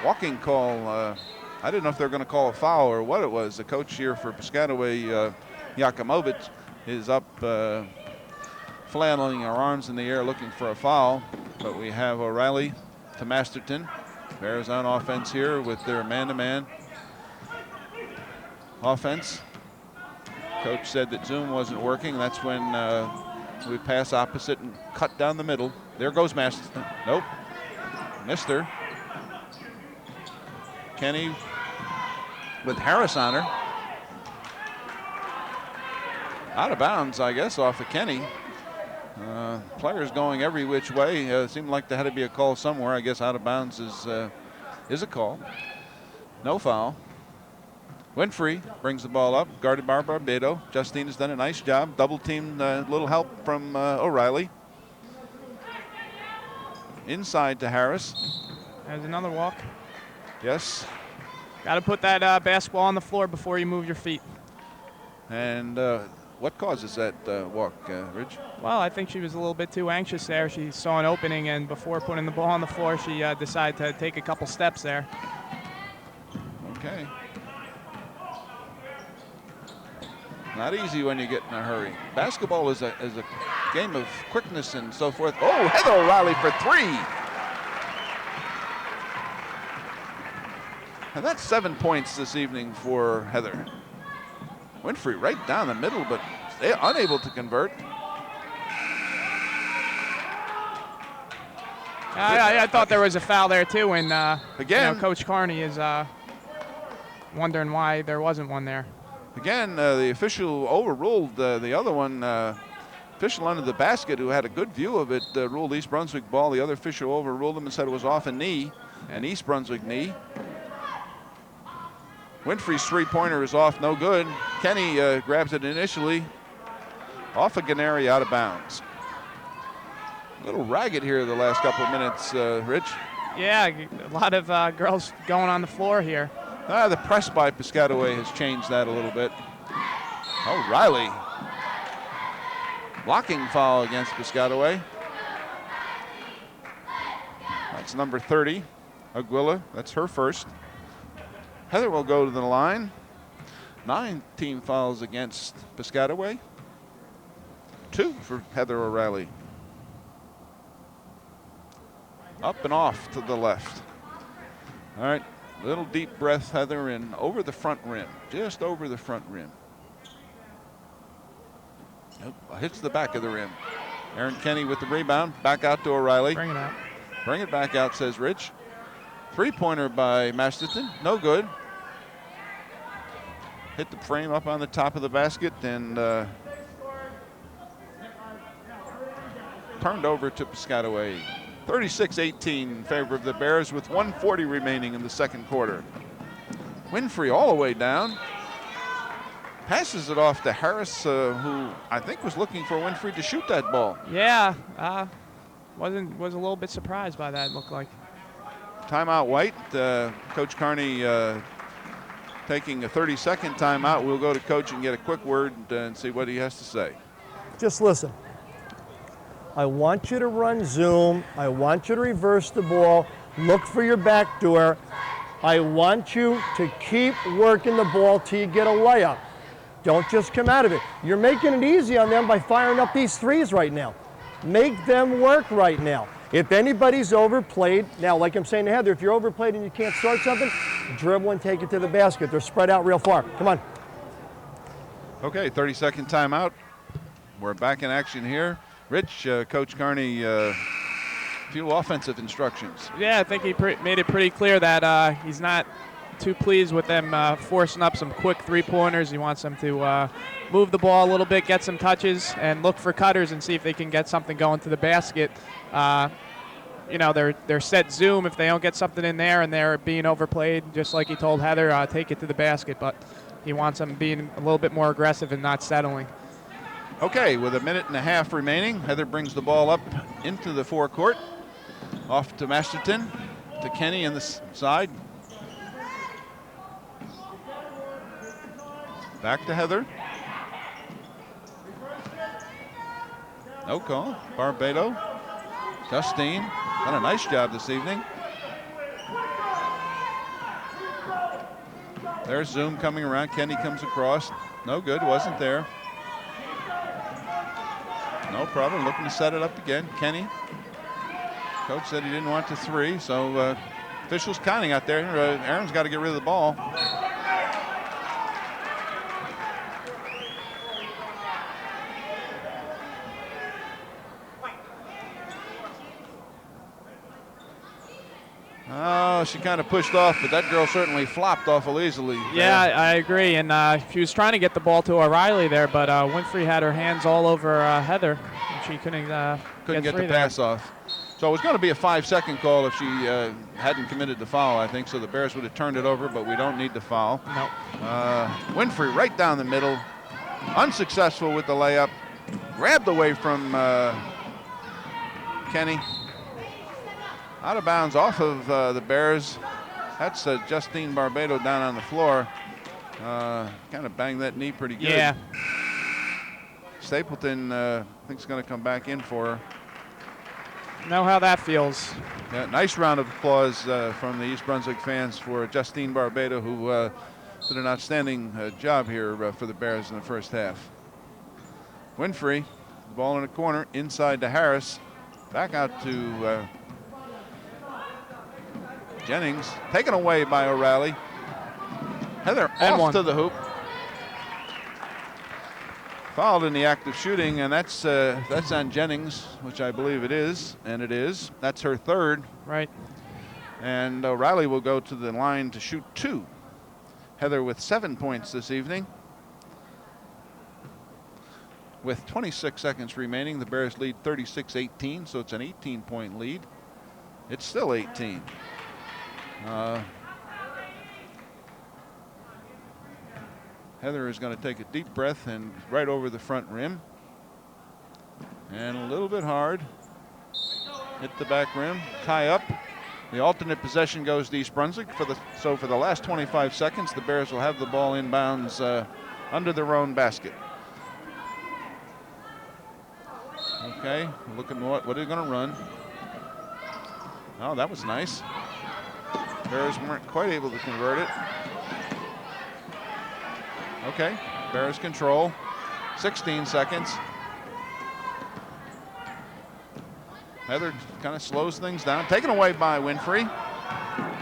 Walking call. I didn't know if they were going to call a foul or what it was. The coach here for Piscataway, Yakumovic, is up flailing her arms in the air looking for a foul. But we have O'Reilly to Masterton. Bears on offense here with their man-to-man offense. Coach said that Zoom wasn't working. That's when we pass opposite and cut down the middle. There goes Masterton. Nope. Missed her. Kenny with Harris on her. Out of bounds, I guess, off of Kenny. Players going every which way. It seemed like there had to be a call somewhere. I guess out of bounds is a call. No foul. Winfrey brings the ball up, guarded by Barbado. Justine has done a nice job. Double teamed, little help from O'Reilly. Inside to Harris. There's another walk. Yes. Got to put that basketball on the floor before you move your feet. And what causes that walk, Rich? Well, I think she was a little bit too anxious there. She saw an opening, and before putting the ball on the floor, she decided to take a couple steps there. Okay. Not easy when you get in a hurry. Basketball is a game of quickness and so forth. Oh, Heather O'Reilly for 3. And that's 7 points this evening for Heather. Winfrey right down the middle, but they're unable to convert. I thought there was a foul there too, and Again, Coach Carney is wondering why there wasn't one there. Again, the official overruled the other one. Official under the basket, who had a good view of it, ruled East Brunswick ball. The other official overruled him and said it was off a knee, an East Brunswick knee. Winfrey's three-pointer is off, no good. Kenny grabs it initially, off of Ganeri, out of bounds. A little ragged here the last couple of minutes, Rich. Yeah, a lot of girls going on the floor here. The press by Piscataway has changed that a little bit. O'Reilly. Blocking foul against Piscataway. That's number 30, Aguila. That's her first. Heather will go to the line. 9 team fouls against Piscataway. 2 for Heather O'Reilly. Up and off to the left. All right. Little deep breath, Heather, and over the front rim, just over the front rim. Nope, hits the back of the rim. Aaron Kenny with the rebound, back out to O'Reilly. Bring it out. Bring it back out, says Rich. Three-pointer by Masterton, no good. Hit the frame up on the top of the basket and turned over to Piscataway. 36-18 in favor of the Bears with 1:40 remaining in the second quarter. Winfrey all the way down. Passes it off to Harris, who I think was looking for Winfrey to shoot that ball. Yeah, was a little bit surprised by that, it looked like. Timeout White. Coach Carney taking a 30-second timeout. We'll go to Coach and get a quick word and see what he has to say. Just listen. I want you to run zoom. I want you to reverse the ball. Look for your back door. I want you to keep working the ball till you get a layup. Don't just come out of it. You're making it easy on them by firing up these threes right now. Make them work right now. If anybody's overplayed, now like I'm saying to Heather, if you're overplayed and you can't start something, dribble and take it to the basket. They're spread out real far. Come on. Okay, 30-second timeout. We're back in action here. Rich, Coach Carney, a few offensive instructions. Yeah, I think he made it pretty clear that he's not too pleased with them forcing up some quick three-pointers. He wants them to move the ball a little bit, get some touches, and look for cutters and see if they can get something going to the basket. You know, they're set zoom. If they don't get something in there and they're being overplayed, just like he told Heather, take it to the basket. But he wants them being a little bit more aggressive and not settling. Okay, with a minute and a half remaining, Heather brings the ball up into the forecourt. Off to Masterton, to Kenny on the side. Back to Heather. No call. Barbado. Justine done a nice job this evening. There's Zoom coming around. Kenny comes across. No good, wasn't there. No problem, looking to set it up again. Kenny. Coach said he didn't want the three, so officials counting out there. Aaron's got to get rid of the ball. Oh, she kind of pushed off, but that girl certainly flopped awful easily. Yeah, I agree. And she was trying to get the ball to O'Reilly there, but Winfrey had her hands all over Heather, and she couldn't get the pass off. So it was going to be a 5-second call if she hadn't committed the foul, I think. So the Bears would have turned it over, but we don't need the foul. No. Winfrey right down the middle, unsuccessful with the layup, grabbed away from Kenny. Out of bounds off of the Bears. That's Justine Barbado down on the floor. Kind of banged that knee pretty good. Yeah. Stapleton, I think, is going to come back in for her. Know how that feels. Yeah, nice round of applause from the East Brunswick fans for Justine Barbado, who did an outstanding job here for the Bears in the first half. Winfrey, the ball in the corner, inside to Harris. Back out to Jennings, taken away by O'Reilly. Heather off to the hoop. Fouled in the act of shooting, and that's on Jennings, which I believe it is, and it is. That's her third. Right. And O'Reilly will go to the line to shoot 2. Heather with 7 points this evening. With 26 seconds remaining, the Bears lead 36-18, so it's an 18-point lead. It's still 18. Heather is going to take a deep breath and right over the front rim. And a little bit hard. Hit the back rim, tie up. The alternate possession goes to East Brunswick. So for the last 25 seconds, the Bears will have the ball inbounds under their own basket. Okay, looking what are they going to run? Oh, that was nice. Bears weren't quite able to convert it. Okay, Bears control. 16 seconds. Heather kind of slows things down. Taken away by Winfrey.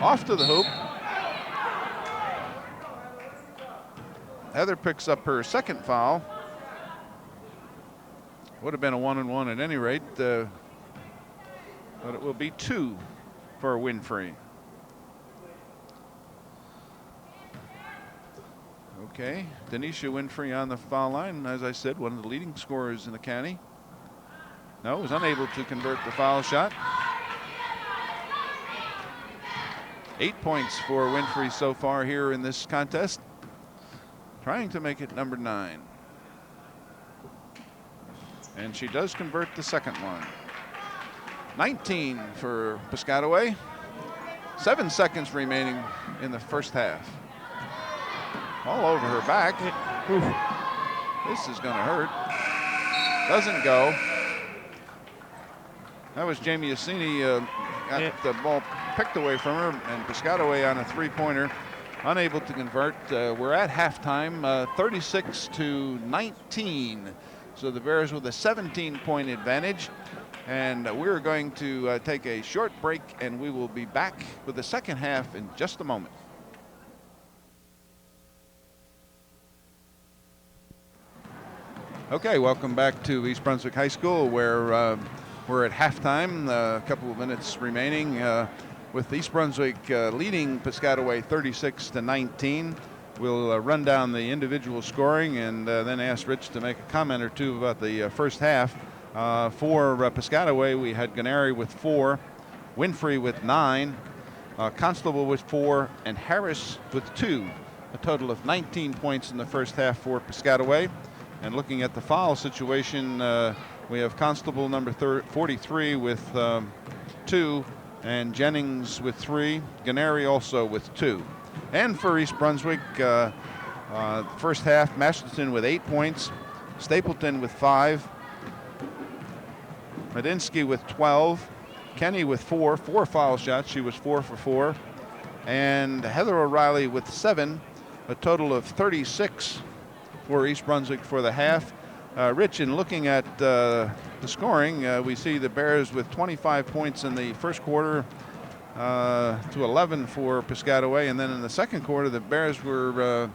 Off to the hoop. Heather picks up her second foul. Would have been a 1-and-1 at any rate, but it will be 2 for Winfrey. Okay, Denisha Winfrey on the foul line. As I said, one of the leading scorers in the county. No, was unable to convert the foul shot. 8 points for Winfrey so far here in this contest. Trying to make it number 9. And she does convert the second one. 19 for Piscataway. 7 seconds remaining in the first half. All over her back. This is going to hurt. Doesn't go. That was Jamie Yassini got the ball picked away from her, and Piscataway on a three-pointer, unable to convert. We're at halftime, 36-19. So the Bears with a 17-point advantage. And we're going to take a short break, and we will be back with the second half in just a moment. Okay, welcome back to East Brunswick High School, where we're at halftime, a couple of minutes remaining. with East Brunswick leading Piscataway 36-19. We'll run down the individual scoring and then ask Rich to make a comment or two about the first half. For Piscataway, we had Ganeri with 4, Winfrey with 9, Constable with 4, and Harris with 2. A total of 19 points in the first half for Piscataway. And looking at the foul situation, we have Constable number 43 with 2, and Jennings with 3, Ganeri also with 2. And for East Brunswick, first half, Masterton with 8 points, Stapleton with 5, Medinsky with 12, Kenny with 4 foul shots. She was 4 for 4. And Heather O'Reilly with 7, a total of 36 for East Brunswick for the half. Rich, in looking at the scoring, we see the Bears with 25 points in the first quarter to 11 for Piscataway, and then in the second quarter the Bears were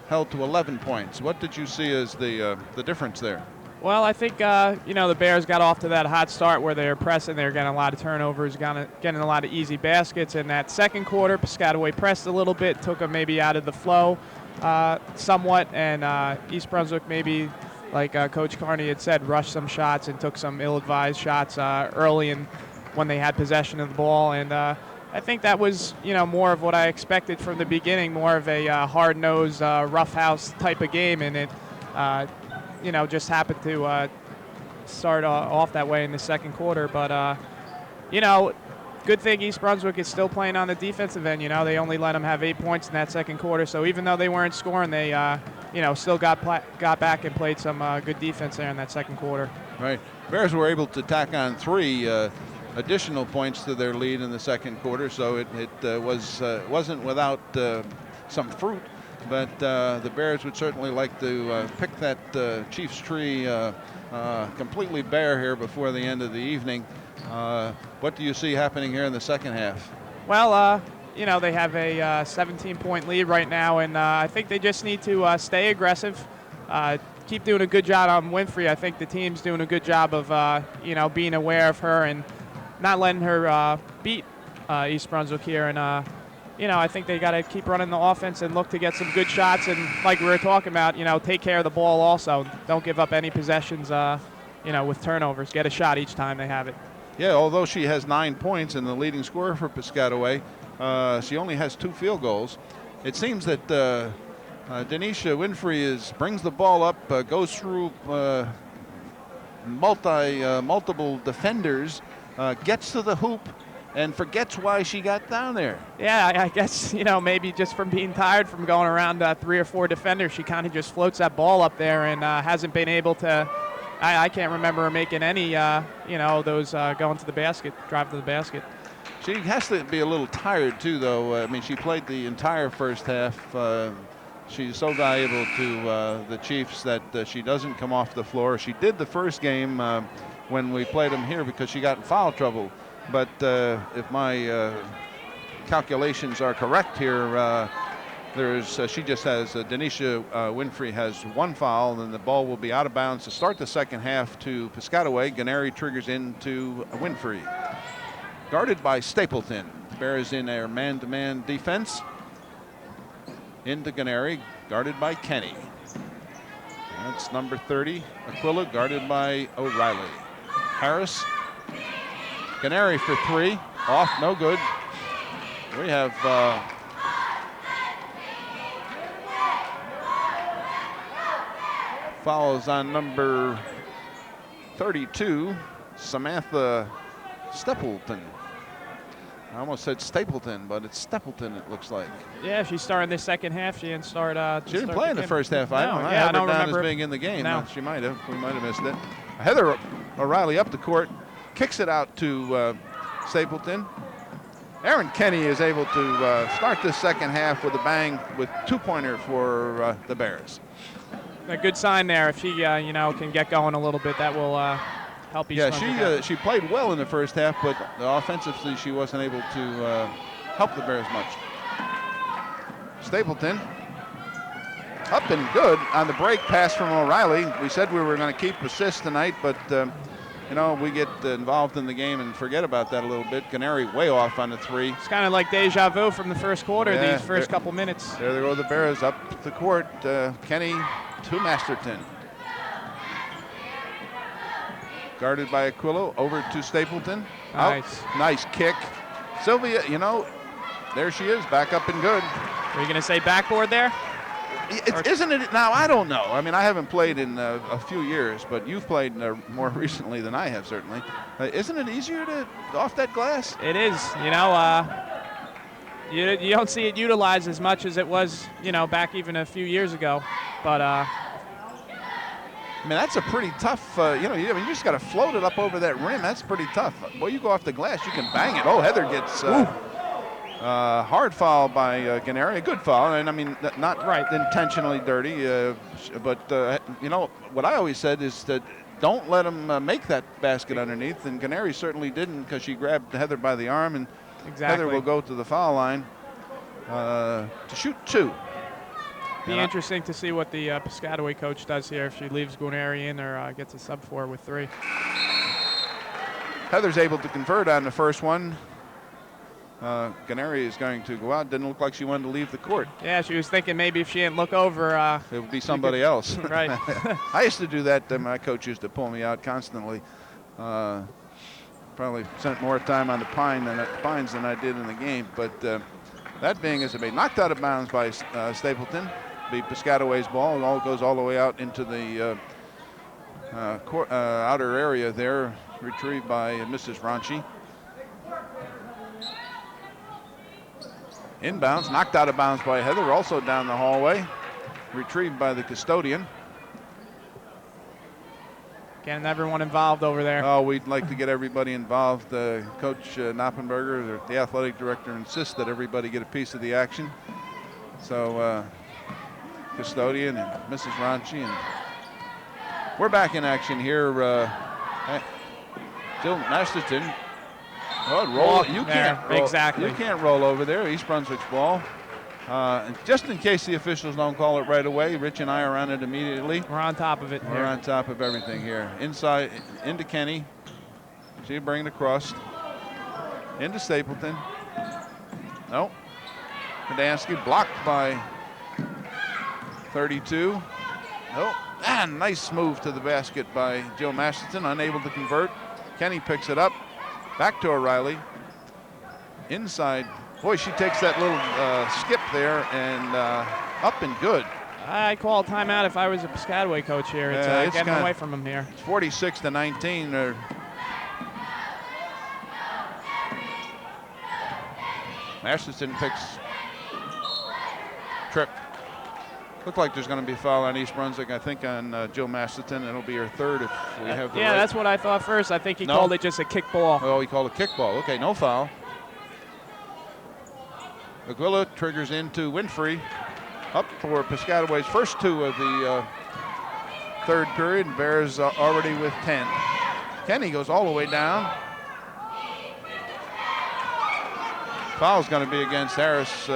held to 11 points. What did you see as the difference there? Well, I think, the Bears got off to that hot start where they were pressing. They were getting a lot of turnovers, getting a lot of easy baskets. In that second quarter, Piscataway pressed a little bit, took them maybe out of the flow somewhat, and East Brunswick maybe, like Coach Carney had said, rushed some shots and took some ill-advised shots early when they had possession of the ball. And I think that was, more of what I expected from the beginning, more of a hard-nosed, roughhouse type of game, and it just happened to start off that way in the second quarter. But, good thing East Brunswick is still playing on the defensive end. They only let them have 8 points in that second quarter. So even though they weren't scoring, they, still got back and played some good defense there in that second quarter. Right. Bears were able to tack on 3 additional points to their lead in the second quarter, so it wasn't without some fruit. But the Bears would certainly like to pick that Chiefs tree completely bare here before the end of the evening. What do you see happening here in the second half? Well, they have a 17-point lead right now, and I think they just need to stay aggressive, keep doing a good job on Winfrey. I think the team's doing a good job of, being aware of her and not letting her beat East Brunswick here. And, I think they got to keep running the offense and look to get some good shots. And like we were talking about, take care of the ball also. Don't give up any possessions, with turnovers. Get a shot each time they have it. Yeah, although she has 9 points and the leading scorer for Piscataway, she only has 2 field goals. It seems that Denisha Winfrey brings the ball up, goes through multiple defenders, gets to the hoop, and forgets why she got down there. Yeah, I guess, maybe just from being tired from going around 3 or 4 defenders, she kind of just floats that ball up there and hasn't been able to. I can't remember her making any, those going to the basket, drive to the basket. She has to be a little tired, too, though. I mean, she played the entire first half. She's so valuable to the Chiefs that she doesn't come off the floor. She did the first game when we played them here because she got in foul trouble. But if my calculations are correct here, she just has Denisha Winfrey has 1 foul, and the ball will be out of bounds to start the second half to Piscataway. Ganeri triggers into Winfrey. Guarded by Stapleton. Bears in their man-to-man defense. Into Ganeri, guarded by Kenny. That's number 30, Aquila, guarded by O'Reilly. Harris. Ganeri for 3, off, no good. We have fouls on number 32, Samantha Stapleton. I almost said Stapleton, but it's Stapleton, it looks like. Yeah, she started the second half. She didn't start. She didn't play in the first half. No, I have her down as being in the game. No. She might have. We might have missed it. Heather O'Reilly up the court, kicks it out to Stapleton. Erin Kenny is able to start the second half with a bang with 2-pointer for the Bears. A good sign there. If she, can get going a little bit, that will help East Brunswick. Yeah, she played well in the first half, but offensively she wasn't able to help the Bears much. Stapleton up and good on the break pass from O'Reilly. We said we were going to keep assists tonight, but you know, we get involved in the game and forget about that a little bit. Canary way off on the 3. It's kind of like deja vu from the first quarter, Yeah, these first couple minutes. There they go, the Bears up the court. Kenny to Masterton. Guarded by Aquilo, over to Stapleton. Nice. Out. Nice kick. Sylvia, you know, there she is, back up and good. Were you going to say backboard there? Isn't it? Now, I don't know. I mean, I haven't played in a few years, but you've played more recently than I have, certainly. Isn't it easier to off that glass? It is. You know, you don't see it utilized as much as it was, you know, back even a few years ago. But, I mean, that's a pretty tough, you know, you just got to float it up over that rim. That's pretty tough. Boy, you go off the glass, you can bang it. Oh, Heather gets hard foul by Canary. A good foul, and I mean, not intentionally dirty, but, you know, what I always said is that don't let them make that basket underneath, and Canary certainly didn't because she grabbed Heather by the arm, and Heather will go to the foul line to shoot 2. Be interesting to see what the Piscataway coach does here, if she leaves Guarneri in or gets a sub 4 with 3. Heather's able to convert on the first one. Guarneri is going to go out. Didn't look like she wanted to leave the court. Yeah, she was thinking maybe if she didn't look over. It would be somebody else. Right. I used to do that. My coach used to pull me out constantly. Probably spent more time on the pines than I did in the game. But that being as it may, knocked out of bounds by Stapleton. Be Piscataway's ball. It all goes all the way out into the outer area there, retrieved by Mrs. Ranchi. Inbounds, knocked out of bounds by Heather, also down the hallway. Retrieved by the custodian. Getting everyone involved over there. Oh, we'd like to get everybody involved. Coach Knoppenberger, the athletic director, insists that everybody get a piece of the action. So, custodian and Mrs. Ranchi, and we're back in action here. Jill Masterton. Oh, roll! You can't roll. Exactly. You can't roll over there. East Brunswick's ball. And just in case the officials don't call it right away, Rich and I are on it immediately. We're on top of it. We're on top of everything here. Inside into Kenny. She'll bring it across. Into Stapleton. No. Medansky blocked by 32. Oh, and nice move to the basket by Jill Masterton, unable to convert. Kenny picks it up. Back to O'Reilly. Inside. Boy, she takes that little skip there and up and good. I call a timeout if I was a Piscataway coach here. It's getting away from him here. It's 46-19. Masterton picks trip. Looked like there's going to be a foul on East Brunswick, I think, on Jill Masterton. It'll be her third if we have the right. That's what I thought first. I think he called it just a kick ball. Oh, he called a kick ball. Okay, no foul. Aguila triggers into Winfrey. Up for Piscataway's first 2 of the third period. Bears already with 10. Kenny goes all the way down. Foul's going to be against Harris.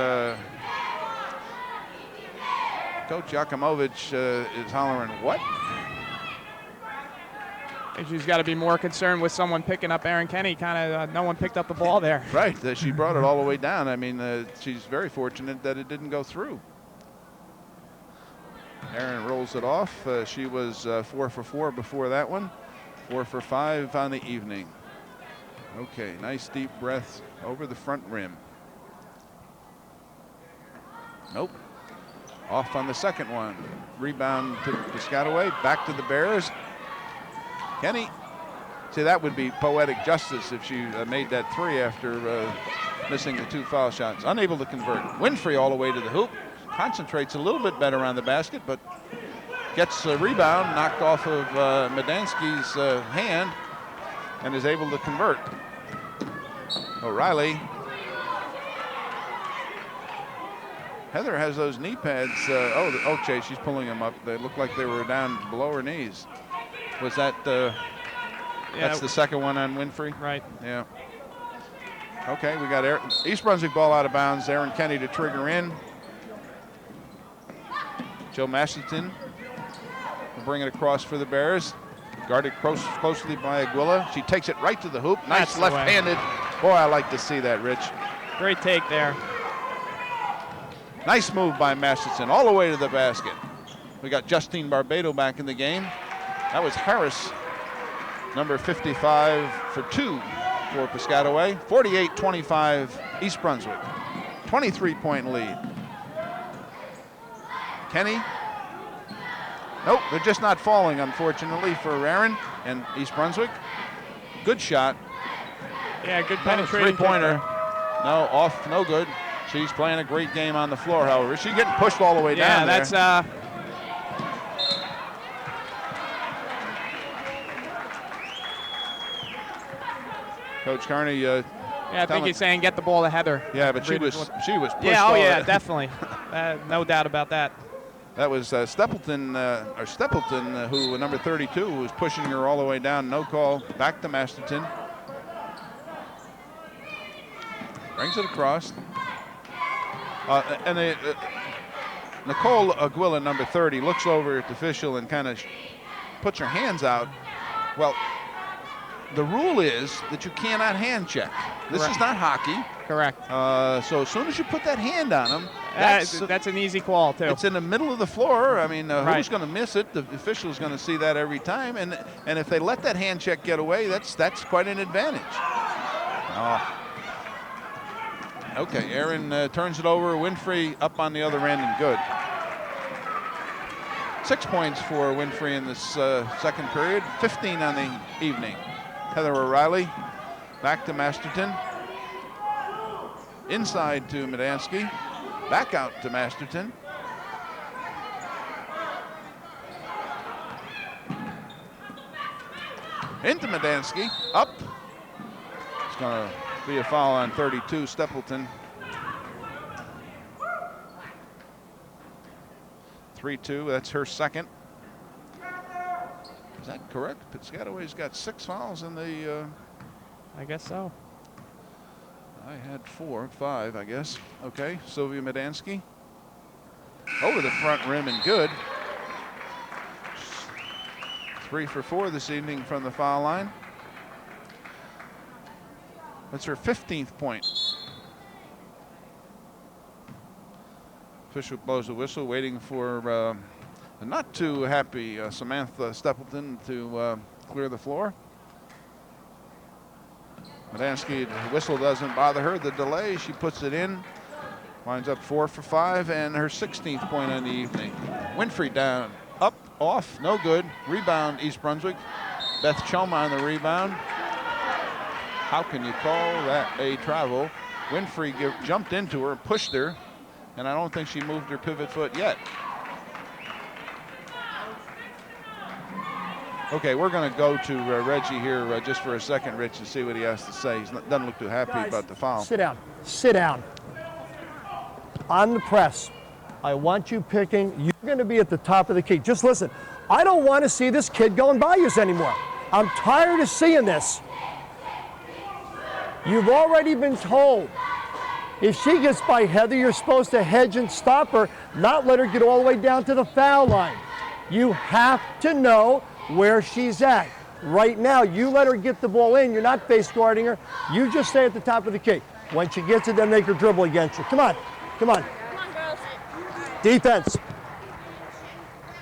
Coach Yakimovich is hollering, what? And she's got to be more concerned with someone picking up Aaron Kenny. Kind of no one picked up the ball there. Right, she brought it all the way down. I mean, she's very fortunate that it didn't go through. Aaron rolls it off. She was 4 for 4 before that one. 4 for 5 on the evening. Okay, nice deep breath over the front rim. Nope. Off on the second one. Rebound to Piscataway. Back to the Bears. Kenny. See, that would be poetic justice if she made that 3 after missing the 2 foul shots. Unable to convert. Winfrey all the way to the hoop. Concentrates a little bit better on the basket, but gets a rebound knocked off of Medansky's hand and is able to convert. O'Reilly. Heather has those knee pads. Chase, she's pulling them up. They look like they were down below her knees. Was that that's the second one on Winfrey? Right. Yeah. Okay, we got East Brunswick ball out of bounds. Aaron Kenny to trigger in. Joe Masterton will bring it across for the Bears. Guarded closely by Aguila. She takes it right to the hoop. Nice That's the way. left-handed. Boy, I like to see that, Rich. Great take there. Nice move by Masterson all the way to the basket. We got Justine Barbado back in the game. That was Harris, number 55 for 2 for Piscataway. 48-25 East Brunswick. 23-point lead. Kenny. Nope, they're just not falling, unfortunately, for Aaron and East Brunswick. Good shot. Yeah, good penetration. Three-pointer. No, off, no good. She's playing a great game on the floor, however. She's getting pushed all the way down there. Yeah, that's Coach Carney. yeah, I think he's saying get the ball to Heather. Yeah, but she was pushed. Yeah, oh all yeah, the- definitely. No doubt about that. That was Stapleton, who number 32, who was pushing her all the way down. No call. Back to Masterton. Brings it across. Nicole Aguila, number 30, looks over at the official and kind of puts her hands out. Well, the rule is that you cannot hand check. This is not hockey. Correct. So as soon as you put that hand on them, That's an easy call, too. it's in the middle of the floor. I mean, Right. who's going to miss it? The official's going to see that every time. And if they let that hand check get away, that's quite an advantage. Oh. Okay, Aaron turns it over. Winfrey up on the other end and good. 6 points for Winfrey in this second period. 15 on the evening. Heather O'Reilly back to Masterton. Inside to Medansky. Back out to Masterton. Into Medansky. Up. It's going to be a foul on 32, Stapleton. 3-2, that's her second. Is that correct? Piscataway's got 6 fouls in the... I guess so. I had 5, I guess. Okay, Sylvia Medansky. Over the front rim and good. 3 for 4 this evening from the foul line. That's her 15th point. Official blows the whistle, waiting for a not too happy Samantha Stapleton to clear the floor. Medansky, the whistle doesn't bother her. The delay, she puts it in. Winds up 4 for 5 and her 16th point on the evening. Winfrey down, up, off, no good. Rebound, East Brunswick. Beth Choma on the rebound. How can you call that a travel? Winfrey jumped into her, pushed her, and I don't think she moved her pivot foot yet. Okay, we're going to go to Reggie here just for a second, Rich, and see what he has to say. He doesn't look too happy about the foul. Sit down. Sit down. On the press, I want you picking. You're going to be at the top of the key. Just listen. I don't want to see this kid going by you anymore. I'm tired of seeing this. You've already been told. If she gets by Heather, you're supposed to hedge and stop her, not let her get all the way down to the foul line. You have to know where she's at. Right now, you let her get the ball in. You're not face guarding her. You just stay at the top of the key. When she gets it, then make her dribble against you. Come on. Come on. Come on, girls. Defense.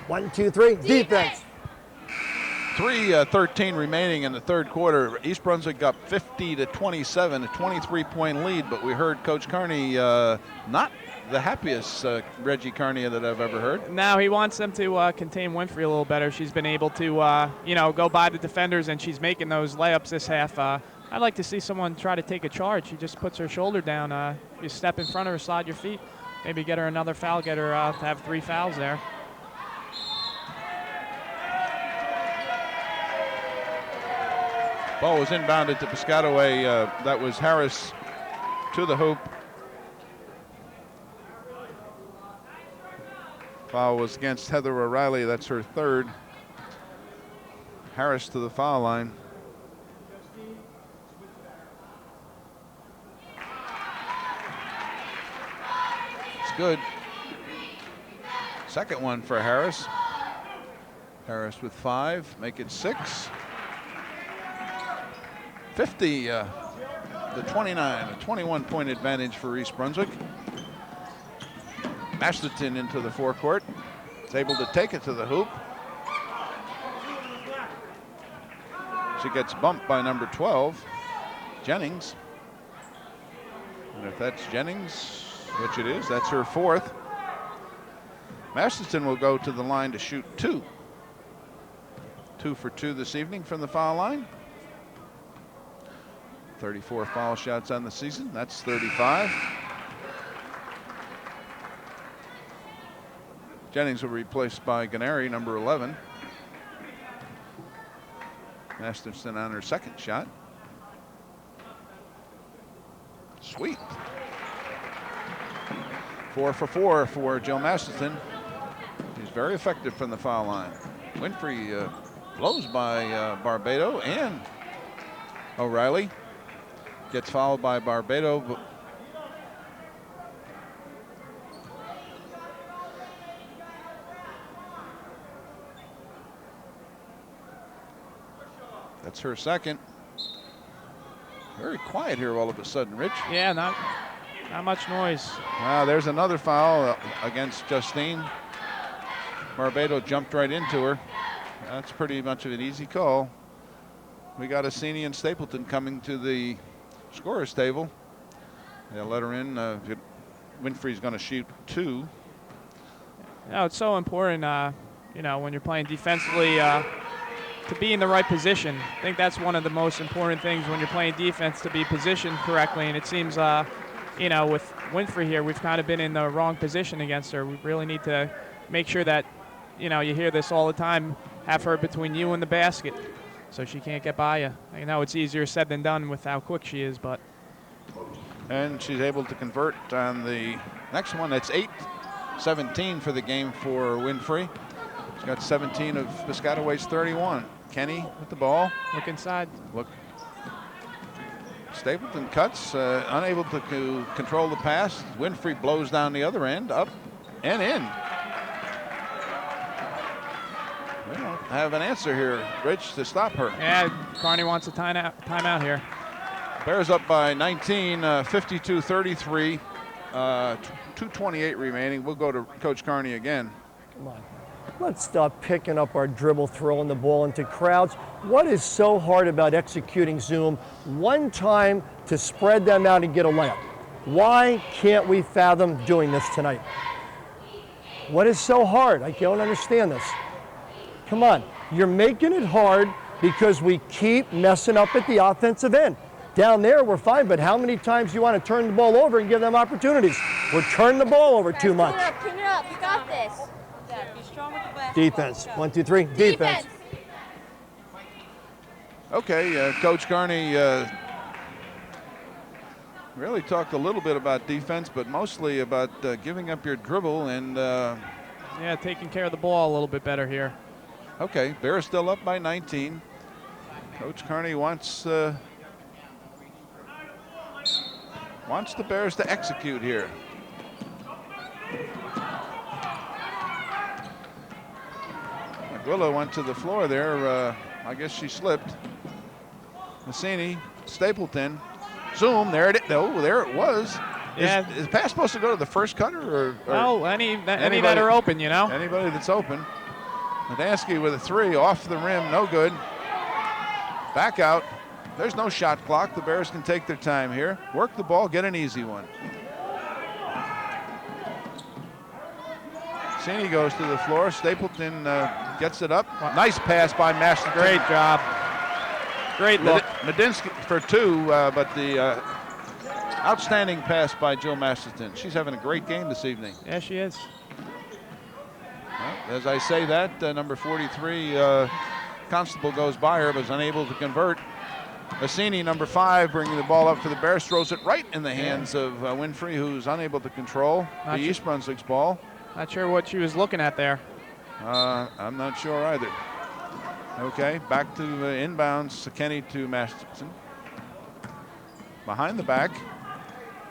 1, 2, 3. Defense. 3:13 remaining in the third quarter. East Brunswick up 50-27, a 23-point lead, but we heard Coach Carney not the happiest Reggie Carney that I've ever heard. Now he wants them to contain Winfrey a little better. She's been able to, go by the defenders, and she's making those layups this half. I'd like to see someone try to take a charge. She just puts her shoulder down. You step in front of her, slide your feet, maybe get her another foul, get her to have 3 fouls there. Ball was inbounded to Piscataway. That was Harris to the hoop. Foul was against Heather O'Reilly. That's her 3rd. Harris to the foul line. It's good. Second one for Harris. Harris with 5, make it 6. 50 to 29, a 21-point advantage for East Brunswick. Masterton into the forecourt. Is able to take it to the hoop. She gets bumped by number 12, Jennings. And if that's Jennings, which it is, that's her 4th. Masterton will go to the line to shoot 2. 2 for 2 this evening from the foul line. 34 foul shots on the season. That's 35. Jennings will be replaced by Ganeri, number 11. Masterton on her 2nd shot. Sweet. 4 for 4 for Jill Masterton. She's very effective from the foul line. Winfrey blows by Barbado and O'Reilly. Gets fouled by Barbado. That's her 2nd. Very quiet here all of a sudden, Rich. Yeah, not much noise. There's another foul against Justine. Barbado jumped right into her. That's pretty much of an easy call. We got Assini and Stapleton coming to the scorer's table. They'll let her in. Winfrey's going to shoot 2. No, it's so important, when you're playing defensively, to be in the right position. I think that's one of the most important things when you're playing defense, to be positioned correctly. And it seems, with Winfrey here, we've kind of been in the wrong position against her. We really need to make sure that, you hear this all the time, have her between you and the basket so she can't get by you. I know it's easier said than done with how quick she is, but. And she's able to convert on the next one. That's 8-17 for the game for Winfrey. She's got 17 of Piscataway's 31. Kenny with the ball. Look inside. Look. Stapleton cuts, unable to control the pass. Winfrey blows down the other end, up and in. We don't have an answer here, Rich, to stop her. Yeah, Carney wants a timeout here. Bears up by 19, 52-33, 2:28 remaining. We'll go to Coach Carney again. Come on. Let's stop picking up our dribble, throwing the ball into crowds. What is so hard about executing Zoom one time to spread them out and get a layup? Why can't we fathom doing this tonight? What is so hard? I don't understand this. Come on, you're making it hard because we keep messing up at the offensive end. Down there, we're fine, but how many times do you want to turn the ball over and give them opportunities? We're turning the ball over too much. Clean it up. You got this. Yeah, be strong with the basketball. Defense. 1, 2, 3. Defense. Okay, Coach Carney really talked a little bit about defense, but mostly about giving up your dribble and Yeah, taking care of the ball a little bit better here. okay, Bears still up by 19. Coach Carney wants the Bears to execute here. Aguila went to the floor there. I guess she slipped. Massini, Stapleton, Zoom. There it is. Oh, there it was. Yeah. Is the pass supposed to go to the first cutter or Oh, any that are open, Anybody that's open. Nadansky with a 3 off the rim, no good. Back out. There's no shot clock. The Bears can take their time here. Work the ball, get an easy one. Cini goes to the floor. Stapleton gets it up. Nice pass by Masterton. Great job. Great look. Nadinsky for 2, but the outstanding pass by Jill Masterton. She's having a great game this evening. Yeah, she is. Well, as I say that, number 43, Constable goes by her, but is unable to convert. Assini, number 5, bringing the ball up for the Bears, throws it right in the hands of Winfrey, who's unable to control the East Brunswick's ball. Not sure what she was looking at there. I'm not sure either. Okay, back to inbounds, Kenny to Masterton. Behind the back,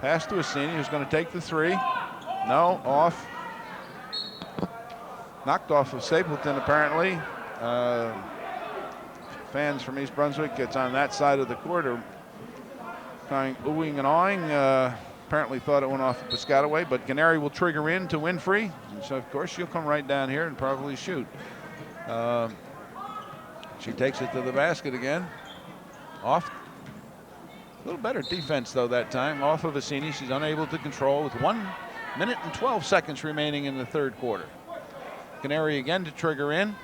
pass to Assini, who's going to take the 3. No, off. Knocked off of Stapleton, apparently. Fans from East Brunswick, it's on that side of the court, are kind of oohing and awing. Apparently thought it went off of Piscataway, but Canary will trigger in to Winfrey. And so, of course, she'll come right down here and probably shoot. She takes it to the basket again. Off. A little better defense, though, that time. Off of Assini. She's unable to control with 1 minute and 12 seconds remaining in the third quarter. Canary again to trigger in.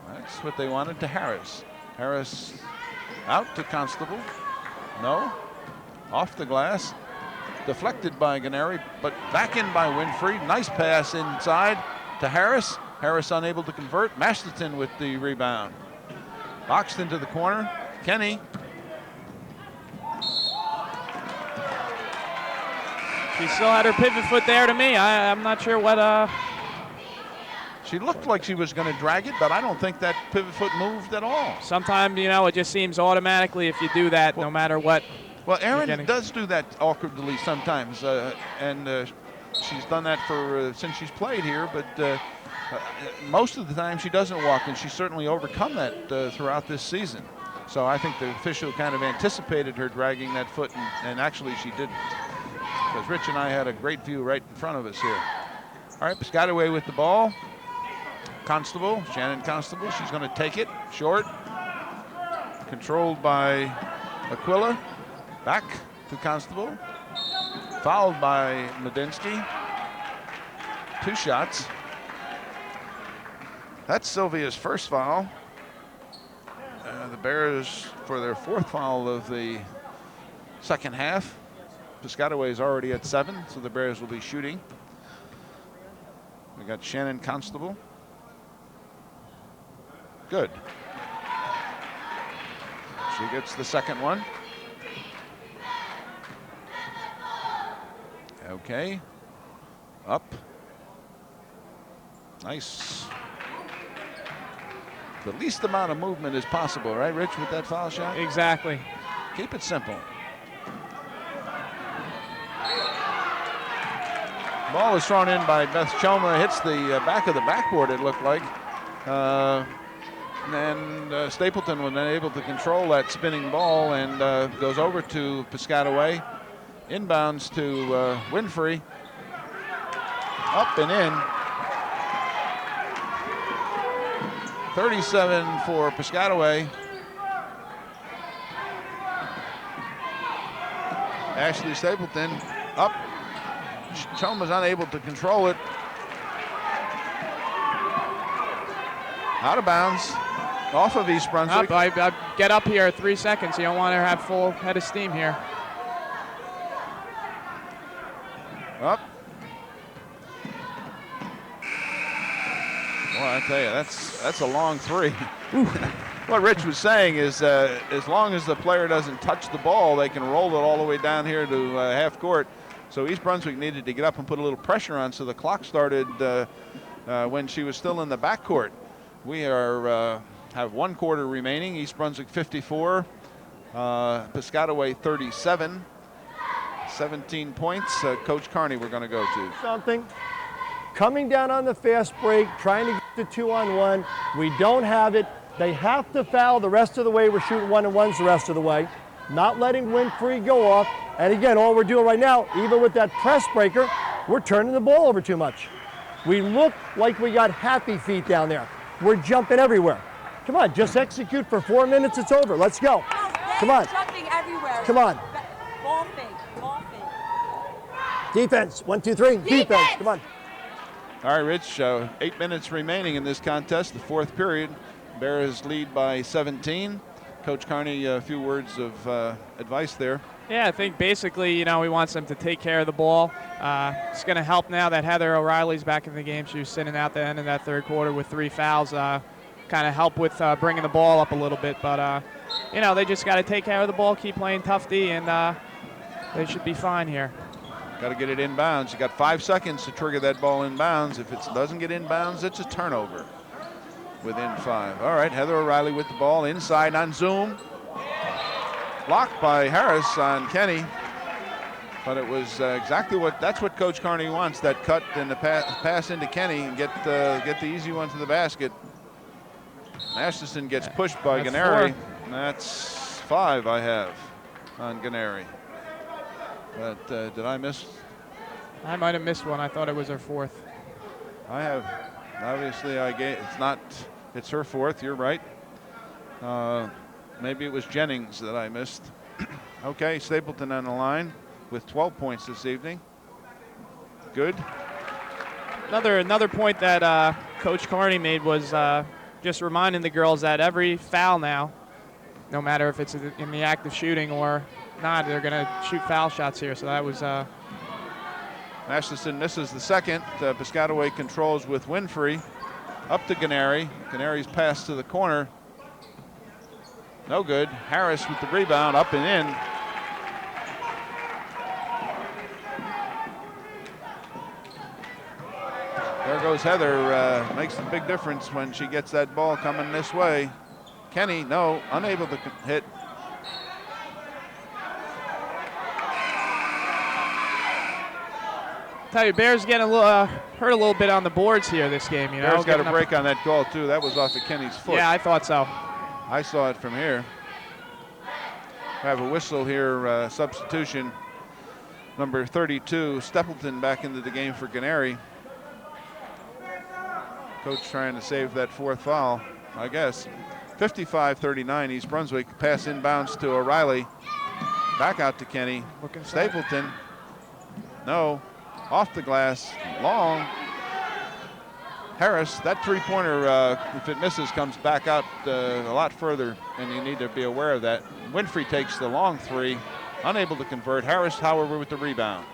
That's what they wanted to Harris. Harris out to Constable. No. Off the glass. Deflected by Canary, but back in by Winfrey. Nice pass inside to Harris. Harris unable to convert. Masterton with the rebound. Boxed into the corner. Kenny. She still had her pivot foot there to me. I'm not sure what. She looked like she was going to drag it, but I don't think that pivot foot moved at all. Sometimes, it just seems automatically if you do that, no matter what. Well, Erin does do that awkwardly sometimes, and she's done that for since she's played here, but most of the time she doesn't walk, and she's certainly overcome that throughout this season. So I think the official kind of anticipated her dragging that foot, and actually she didn't. Because Rich and I had a great view right in front of us here. All right, Piscataway with the ball. Constable, Shannon Constable, she's going to take it short. Controlled by Aquila. Back to Constable. Fouled by Medinsky. 2 shots. That's Sylvia's first foul. The Bears for their 4th foul of the second half. Piscataway is already at 7, so the Bears will be shooting. We got Shannon Constable. Good. She gets the second one. Okay. Up. Nice. The least amount of movement is possible, right, Rich, with that foul shot? Exactly. Keep it simple. Ball is thrown in by Beth Choma. Hits the back of the backboard, it looked like. And Stapleton was unable to control that spinning ball and goes over to Piscataway. Inbounds to Winfrey. Up and in. 37 for Piscataway. Ashley Stapleton up. Choma's unable to control it. Out of bounds. Off of East Brunswick. I get up here 3 seconds. You don't want to have full head of steam here. Up. Boy, I tell you, that's a long 3. What Rich was saying is as long as the player doesn't touch the ball, they can roll it all the way down here to half court. So East Brunswick needed to get up and put a little pressure on, so the clock started when she was still in the backcourt. We have 1 quarter remaining. East Brunswick 54, Piscataway 37. 17 points. Coach Carney we're going to go to. Something. Coming down on the fast break, trying to get the 2-on-1. We don't have it. They have to foul the rest of the way. We're shooting 1-on-1s the rest of the way. Not letting Winfrey go off. And again, all we're doing right now, even with that press breaker, we're turning the ball over too much. We look like we got happy feet down there. We're jumping everywhere. Come on, just execute for 4 minutes, it's over. Let's go. Come on. Jumping everywhere. Come on. Ball fake. Ball fake. Defense, 1, 2, 3. Defense, come on. All right, Rich, 8 minutes remaining in this contest, the 4th period. Bears lead by 17. Coach Carney, a few words of advice there. Yeah, I think basically, we want them to take care of the ball. It's going to help now that Heather O'Reilly's back in the game. She was sitting out the end of that third quarter with 3 fouls. Kind of help with bringing the ball up a little bit. But, they just got to take care of the ball, keep playing tough D, and they should be fine here. Got to get it inbounds. You got 5 seconds to trigger that ball inbounds. If it doesn't get inbounds, it's a turnover within 5. All right, Heather O'Reilly with the ball inside on Zoom. Blocked by Harris on Kenny. But it was exactly that's what Coach Carney wants, that cut and the pass into Kenny and get the easy one to the basket. Masterson gets pushed by That's Ganeri. 4. That's 5 I have on Ganeri. But did I miss? I might have missed one. I thought it was her 4th. I have. Obviously, it's her 4th. You're right. Maybe it was Jennings that I missed. Okay, Stapleton on the line with 12 points this evening. Good. Another point that Coach Carney made was just reminding the girls that every foul now, no matter if it's in the act of shooting or not, they're going to shoot foul shots here. So that was. Masterson misses the second. Piscataway controls with Winfrey. Up to Ganeri. Ganeri's pass to the corner. No good. Harris with the rebound, up and in. There goes Heather. Makes a big difference when she gets that ball coming this way. Kenny, no, unable to hit. Tell you, Bears getting hurt a little bit on the boards here this game. You know, Bears got a break on that call too. That was off of Kenny's foot. Yeah, I thought so. I saw it from here. We have a whistle here, substitution. Number 32, Stapleton back into the game for Ganeri. Coach trying to save that 4th foul, I guess. 55-39, East Brunswick. Pass inbounds to O'Reilly. Back out to Kenny. Stapleton. No. Off the glass. Long. Harris, that 3-pointer, if it misses, comes back out a lot further, and you need to be aware of that. Winfrey takes the long 3, unable to convert. Harris, however, with the rebound.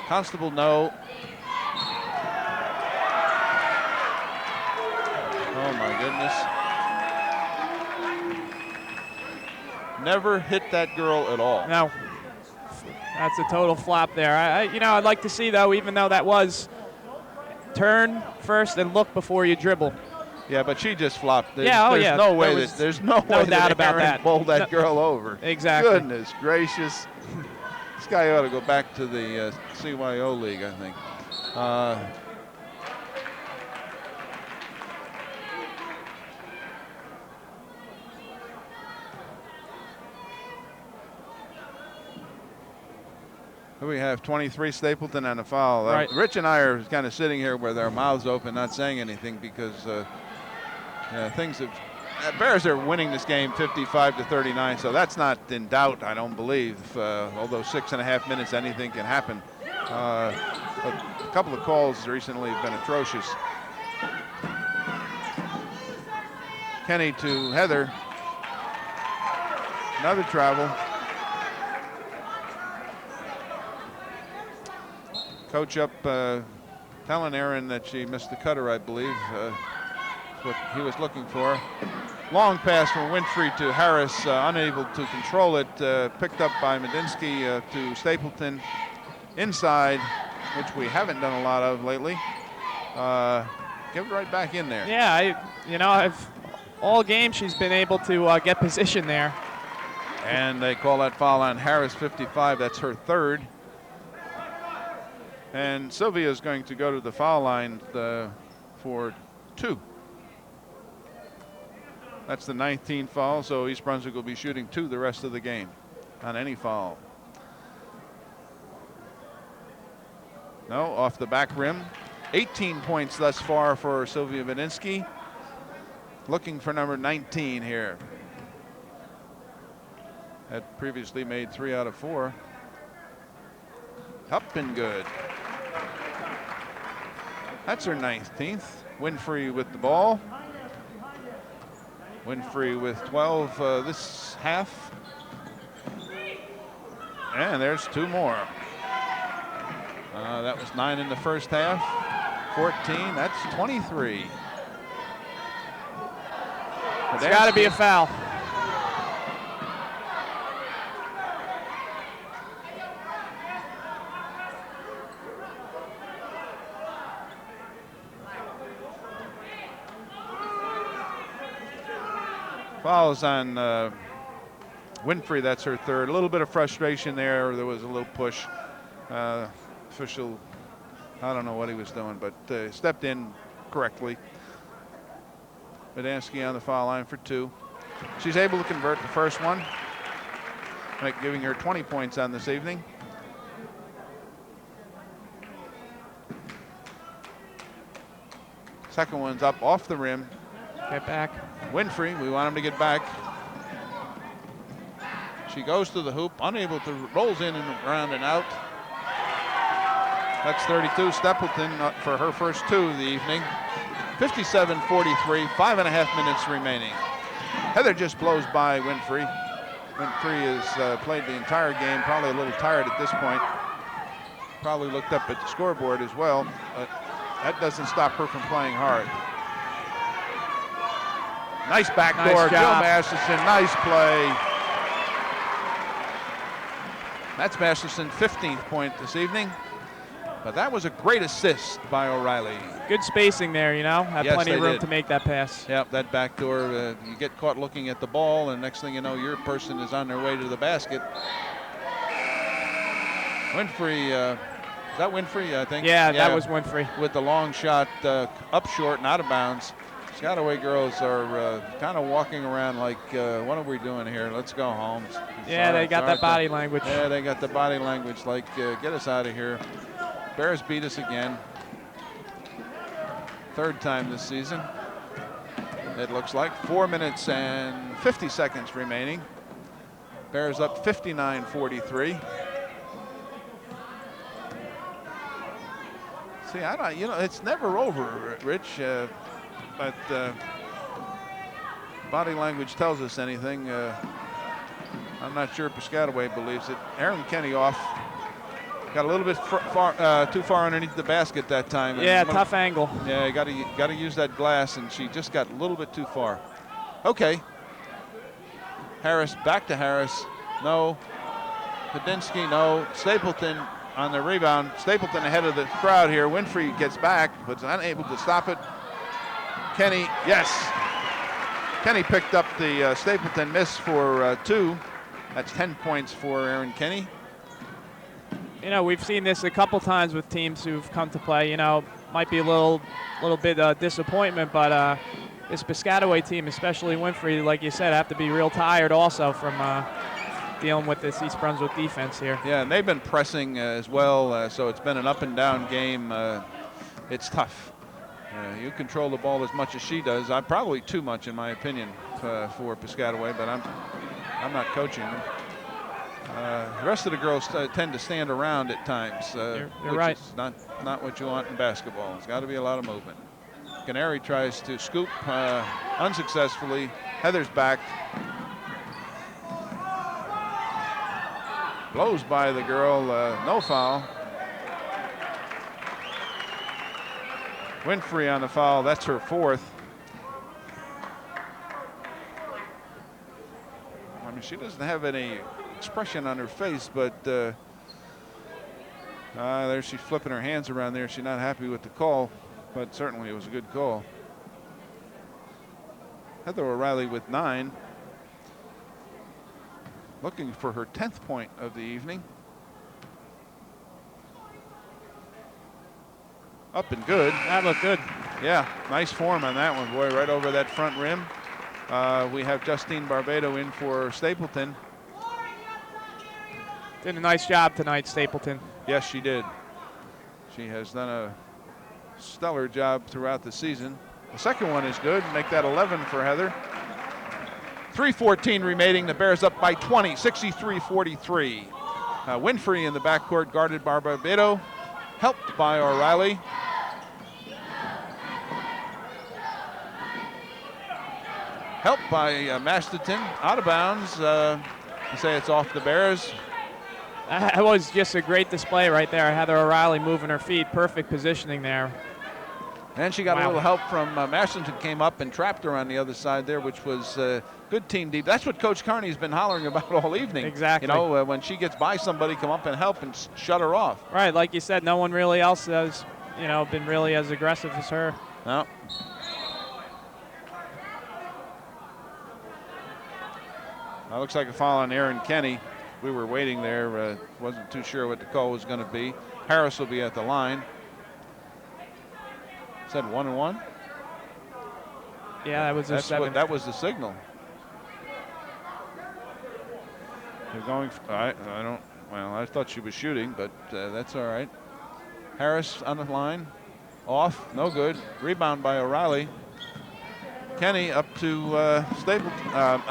Constable, no. Oh, my goodness. Never hit that girl at all. No. That's a total flop there. I'd like to see, though, even though that was turn first and look before you dribble. Yeah, but she just flopped. There's Yeah, no way there's no way doubt that about Aaron that. bowled that girl over. Exactly. Goodness gracious. This guy ought to go back to the CYO league, I think. We have 23, Stapleton, and a foul. Right. Rich and I are kind of sitting here with our mouths open, not saying anything, because things have. Bears are winning this game 55-39, so that's not in doubt, I don't believe. Although 6.5 minutes, anything can happen. But a couple of calls recently have been atrocious. Kenny to Heather. Another travel. Coach up telling Aaron that she missed the cutter, I believe. That's what he was looking for. Long pass from Winfrey to Harris, unable to control it. Picked up by Medinsky to Stapleton. Inside, which we haven't done a lot of lately. Give it right back in there. Yeah, all game she's been able to get position there. And they call that foul on Harris, 55. That's her 3rd. And Sylvia is going to go to the foul line for 2. That's the 19th foul, so East Brunswick will be shooting 2 the rest of the game on any foul. No, off the back rim. 18 points thus far for Sylvia Medinsky. Looking for number 19 here. Had previously made 3 out of 4. Up and good. That's her 19th. Winfrey with the ball. Winfrey with 12 this half. And there's 2 more. That was 9 in the first half. 14, that's 23. It's got to be a foul. Fouls on Winfrey, that's her third. A little bit of frustration there. There was a little push. Official, I don't know what he was doing, but stepped in correctly. Badansky on the foul line for 2. She's able to convert the first one, giving her 20 points on this evening. Second one's up off the rim. Get back. Winfrey, we want him to get back. She goes to the hoop, unable to, rolls in and around and out. That's 32. Stapleton for her first 2 of the evening. 57-43, 5.5 minutes remaining. Heather just blows by Winfrey. Winfrey has played the entire game, probably a little tired at this point. Probably looked up at the scoreboard as well, but that doesn't stop her from playing hard. Nice backdoor, Jill Masterson, nice play. That's Masterson's 15th point this evening. But that was a great assist by O'Reilly. Good spacing there, you know. Had plenty of room to make that pass. Yep, that backdoor, you get caught looking at the ball, and next thing you know, your person is on their way to the basket. Winfrey, is that Winfrey, I think? Yeah, that was Winfrey. With the long shot up short and out of bounds. Piscataway girls are kind of walking around like, what are we doing here? Let's go home. Yeah, they got that body language. Yeah, they got the body language like, get us out of here. Bears beat us again. 3rd time this season. It looks like 4 minutes and 50 seconds remaining. Bears up 59-43. See, I don't, you know, it's never over, Rich. But body language tells us anything. I'm not sure Piscataway believes it. Erin Kenny off. Got a little bit too far underneath the basket that time. Yeah, tough angle. Yeah, you got to use that glass, and she just got a little bit too far. Okay. Harris, back to Harris. No. Padinsky, no. Stapleton on the rebound. Stapleton ahead of the crowd here. Winfrey gets back, but is unable to stop it. Kenny, yes. Kenny picked up the Stapleton miss for 2. That's 10 points for Erin Kenny. You know, we've seen this a couple times with teams who've come to play. You know, might be a little bit disappointment, but this Piscataway team, especially Winfrey, like you said, have to be real tired also from dealing with this East Brunswick defense here. Yeah, and they've been pressing as well, so it's been an up and down game. It's tough. You control the ball as much as she does. Probably too much, in my opinion, for Piscataway, but I'm not coaching them. The rest of the girls tend to stand around at times, you're which right. is not what you want in basketball. There's got to be a lot of movement. Canary tries to scoop unsuccessfully. Heather's back. Blows by the girl, no foul. Winfrey on the foul, that's her 4th. I mean, she doesn't have any expression on her face, but there she's flipping her hands around there. She's not happy with the call, but certainly it was a good call. Heather O'Reilly with 9. Looking for her 10th point of the evening. Up and good. That looked good. Yeah, nice form on that one, boy, right over that front rim. We have Justine Barbado in for Stapleton. Did a nice job tonight, Stapleton. Yes, she did. She has done a stellar job throughout the season. The second one is good. Make that 11 for Heather. 3:14 remaining. The Bears up by 20, 63-43. Winfrey in the backcourt guarded by Barbado. Helped by O'Reilly. Helped by Masterton. Out of bounds. You say it's off the Bears. That was just a great display right there. Heather O'Reilly moving her feet. Perfect positioning there. And she got a little help from Masterton, came up and trapped her on the other side there, which was good team deep. That's what Coach Carney's been hollering about all evening. Exactly. You know, when she gets by somebody, come up and help and shut her off. Right, like you said, no one really else has, you know, been really as aggressive as her. No. That looks like a foul on Aaron Kenny. We were waiting there. Wasn't too sure what the call was going to be. Harris will be at the line. Is that 1-1? Yeah, that was their seventh. That was the signal. They're going. I don't. Well, I thought she was shooting, but that's all right. Harris on the line. Off. No good. Rebound by O'Reilly. Kenny up to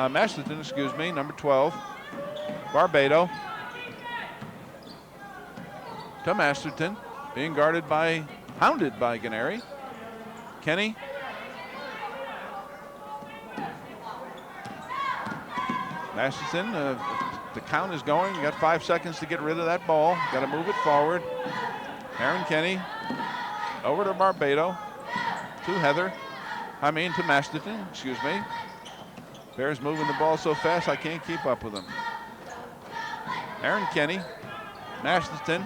Masterton, excuse me, number 12. Barbado to Masterton, being hounded by Ganeri. Kenny. Masterton, the count is going. You got 5 seconds to get rid of that ball. Got to move it forward. Aaron Kenny over to Barbado, to Masterton, excuse me. Bears moving the ball so fast I can't keep up with them. Aaron Kenny, Masterton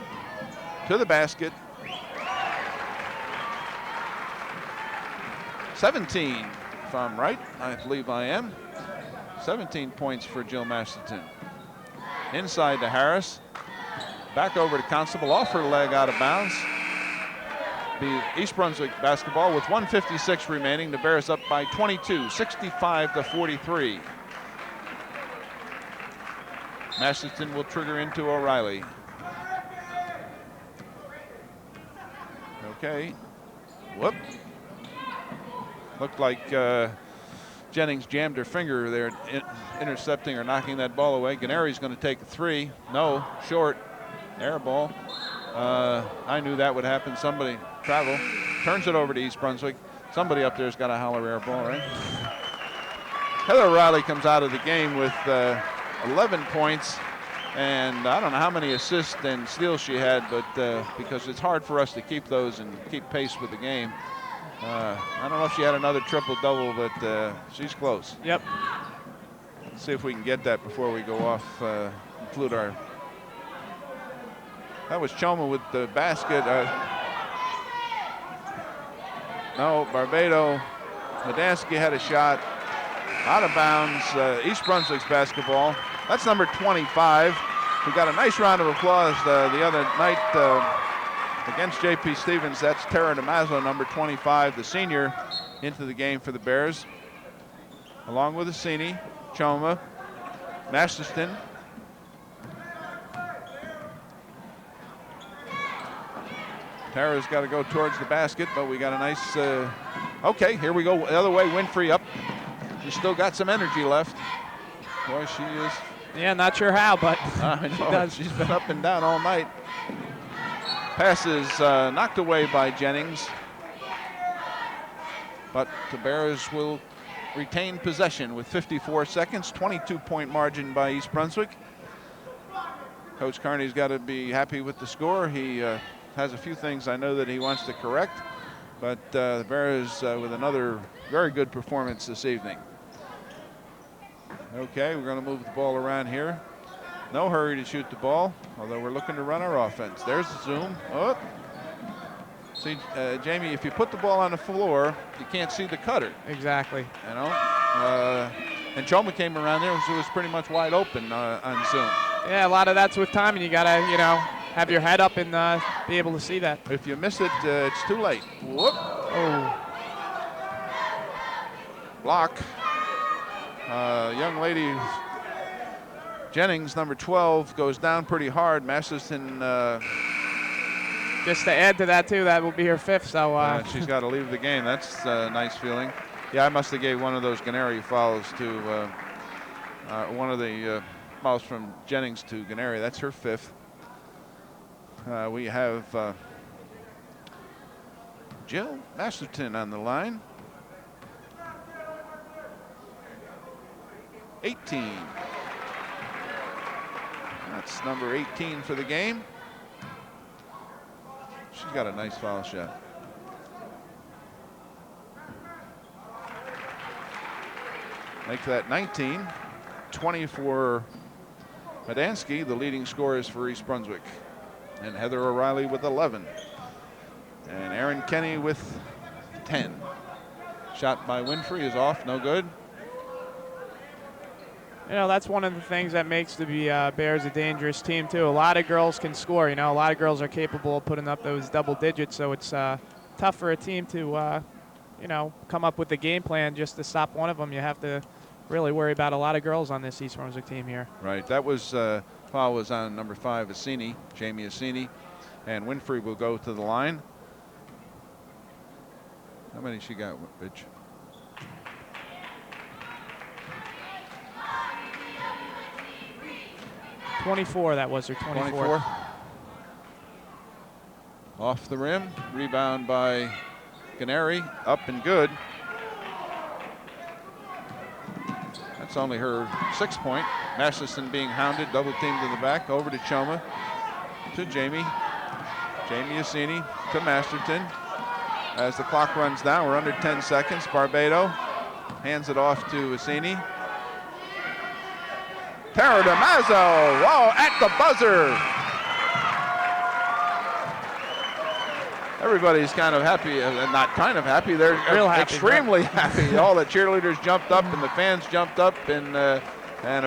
to the basket. 17, if I'm right. I believe I am. 17 points for Jill Masterton. Inside to Harris. Back over to Constable, off her leg, out of bounds. The East Brunswick basketball with 1:56 remaining. The Bears up by 22, 65-43. Masterton will trigger into O'Reilly. Okay. Whoop. Looked like Jennings jammed her finger there, intercepting or knocking that ball away. Ganeri's going to take a three. No, short. Air ball. I knew that would happen. Somebody travel. Turns it over to East Brunswick. Somebody up there's got a holler air ball, right? Heather O'Reilly comes out of the game with 11 points. And I don't know how many assists and steals she had, but because it's hard for us to keep those and keep pace with the game. I don't know if she had another triple-double, but she's close. Yep. Let's see if we can get that before we go off, include our. That was Choma with the basket. No, Barbado. Medansky had a shot. Out of bounds, East Brunswick's basketball. That's number 25. We got a nice round of applause the other night against J.P. Stevens. That's Tara Damaso, number 25, the senior, into the game for the Bears. Along with Assini, Choma, Masterton. Tara's got to go towards the basket, but we got a nice, okay, here we go, the other way, Winfrey up. She's still got some energy left. Boy, she is. Yeah, not sure how, but I know, she does. She's been up and down all night. Passes knocked away by Jennings. But the Bears will retain possession with 54 seconds, 22-point margin by East Brunswick. Coach Carney's got to be happy with the score. He has a few things I know that he wants to correct, but the Bears with another very good performance this evening. Okay, we're going to move the ball around here. No hurry to shoot the ball, although we're looking to run our offense. There's the zoom. Oh. See, Jamie, if you put the ball on the floor, you can't see the cutter. Exactly. You know, and Choma came around there, so it was pretty much wide open on zoom. Yeah, a lot of that's with time, and you gotta, have your head up and be able to see that. If you miss it, it's too late. Whoop. Oh. Block. Young lady Jennings, number 12, goes down pretty hard. Masterton. Just to add to that too, that will be her fifth. So she's got to leave the game. That's a nice feeling. Yeah, I must have gave one of those Ganeri fouls to one of the fouls from Jennings to Ganeri. That's her fifth. We have Jill Masterton on the line. 18. That's number 18 for the game. She's got a nice foul shot. Make that 19. 20 for Medansky. The leading scorers for East Brunswick. And Heather O'Reilly with 11. And Aaron Kenny with 10. Shot by Winfrey is off, no good. You know, that's one of the things that makes the Bears a dangerous team, too. A lot of girls can score. You know, a lot of girls are capable of putting up those double digits, so it's tough for a team to, you know, come up with a game plan just to stop one of them. You have to really worry about a lot of girls on this East Brunswick team here. Right. That was foul was on number 5, Assini, Jamie Assini, and Winfrey will go to the line. How many she got, Rich? .24, that was her 24. Off the rim, rebound by Canary, up and good. That's only her 6th point. Masterson being hounded, double teamed in the back, over to Choma, to Jamie. Jamie Assini to Masterton. As the clock runs down, we're under 10 seconds. Barbado hands it off to Assini. Tara DiMazzo, whoa, at the buzzer. Everybody's kind of happy, not kind of happy, they're real happy, extremely happy. All the cheerleaders jumped up and the fans jumped up, and a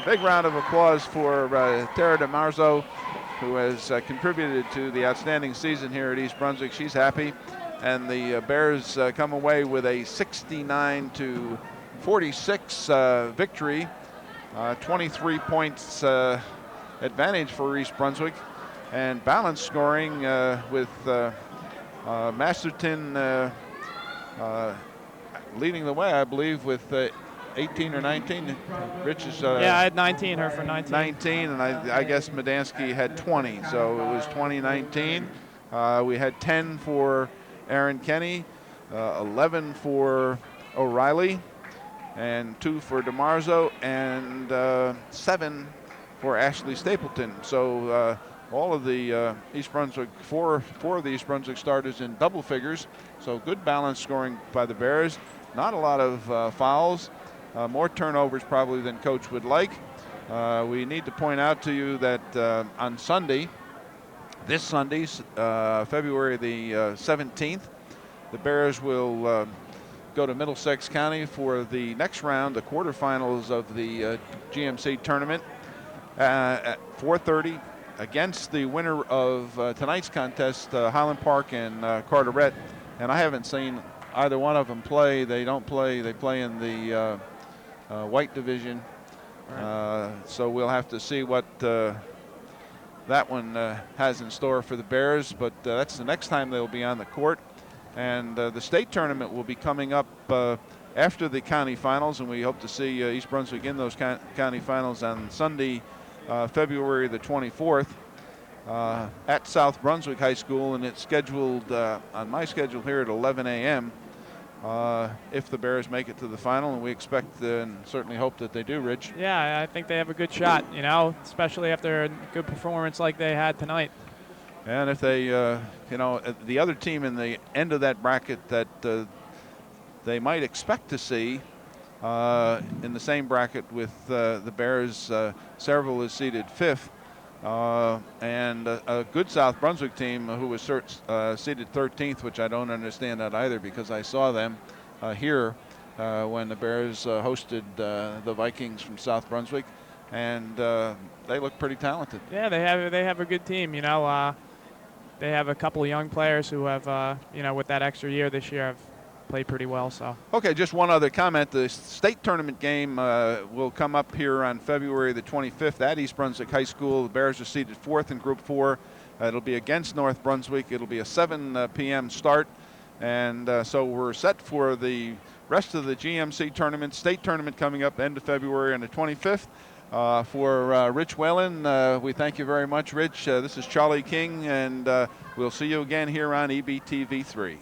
big round of applause for Tara DiMazzo, who has contributed to the outstanding season here at East Brunswick. She's happy, and the Bears come away with a 69-46 victory. 23 points advantage for East Brunswick, and balanced scoring with Masterton leading the way, I believe, with 18 or 19. Rich is yeah, I had 19, her for 19. 19, and I guess Medansky had 20, so it was 20-19. We had 10 for Aaron Kenny, 11 for O'Reilly, and 2 for DiMarzo, and 7 for Ashley Stapleton. So all of the East Brunswick, four of the East Brunswick starters in double figures. So good balance scoring by the Bears. Not a lot of fouls, more turnovers probably than coach would like. We need to point out to you that on Sunday, this Sunday, February the 17th, the Bears will go to Middlesex County for the next round, the quarterfinals of the GMC tournament at 4:30 against the winner of tonight's contest, Highland Park and Carteret. And I haven't seen either one of them play. They don't play. They play in the white division. So we'll have to see what that one has in store for the Bears. But that's the next time they'll be on the court. And the state tournament will be coming up after the county finals, and we hope to see East Brunswick in those county finals on Sunday, February the 24th at South Brunswick High School, and it's scheduled on my schedule here at 11 a.m. If the Bears make it to the final, and we expect and certainly hope that they do, Rich. Yeah, I think they have a good shot, you know, especially after a good performance like they had tonight. And if they, you know, the other team in the end of that bracket that they might expect to see in the same bracket with the Bears, Sevierville is seeded 5th, and a good South Brunswick team who was seeded 13th, which I don't understand that either, because I saw them here when the Bears hosted the Vikings from South Brunswick, and they look pretty talented. Yeah, they have a good team, you know. They have a couple of young players who have, you know, with that extra year this year, have played pretty well. So. Okay, just one other comment. The state tournament game will come up here on February the 25th at East Brunswick High School. The Bears are seeded 4th in Group 4. It'll be against North Brunswick. It'll be a 7 p.m. start. And so we're set for the rest of the GMC tournament, state tournament coming up end of February on the 25th. For Rich Whalen, we thank you very much, Rich. This is Charlie King, and we'll see you again here on EBTV3.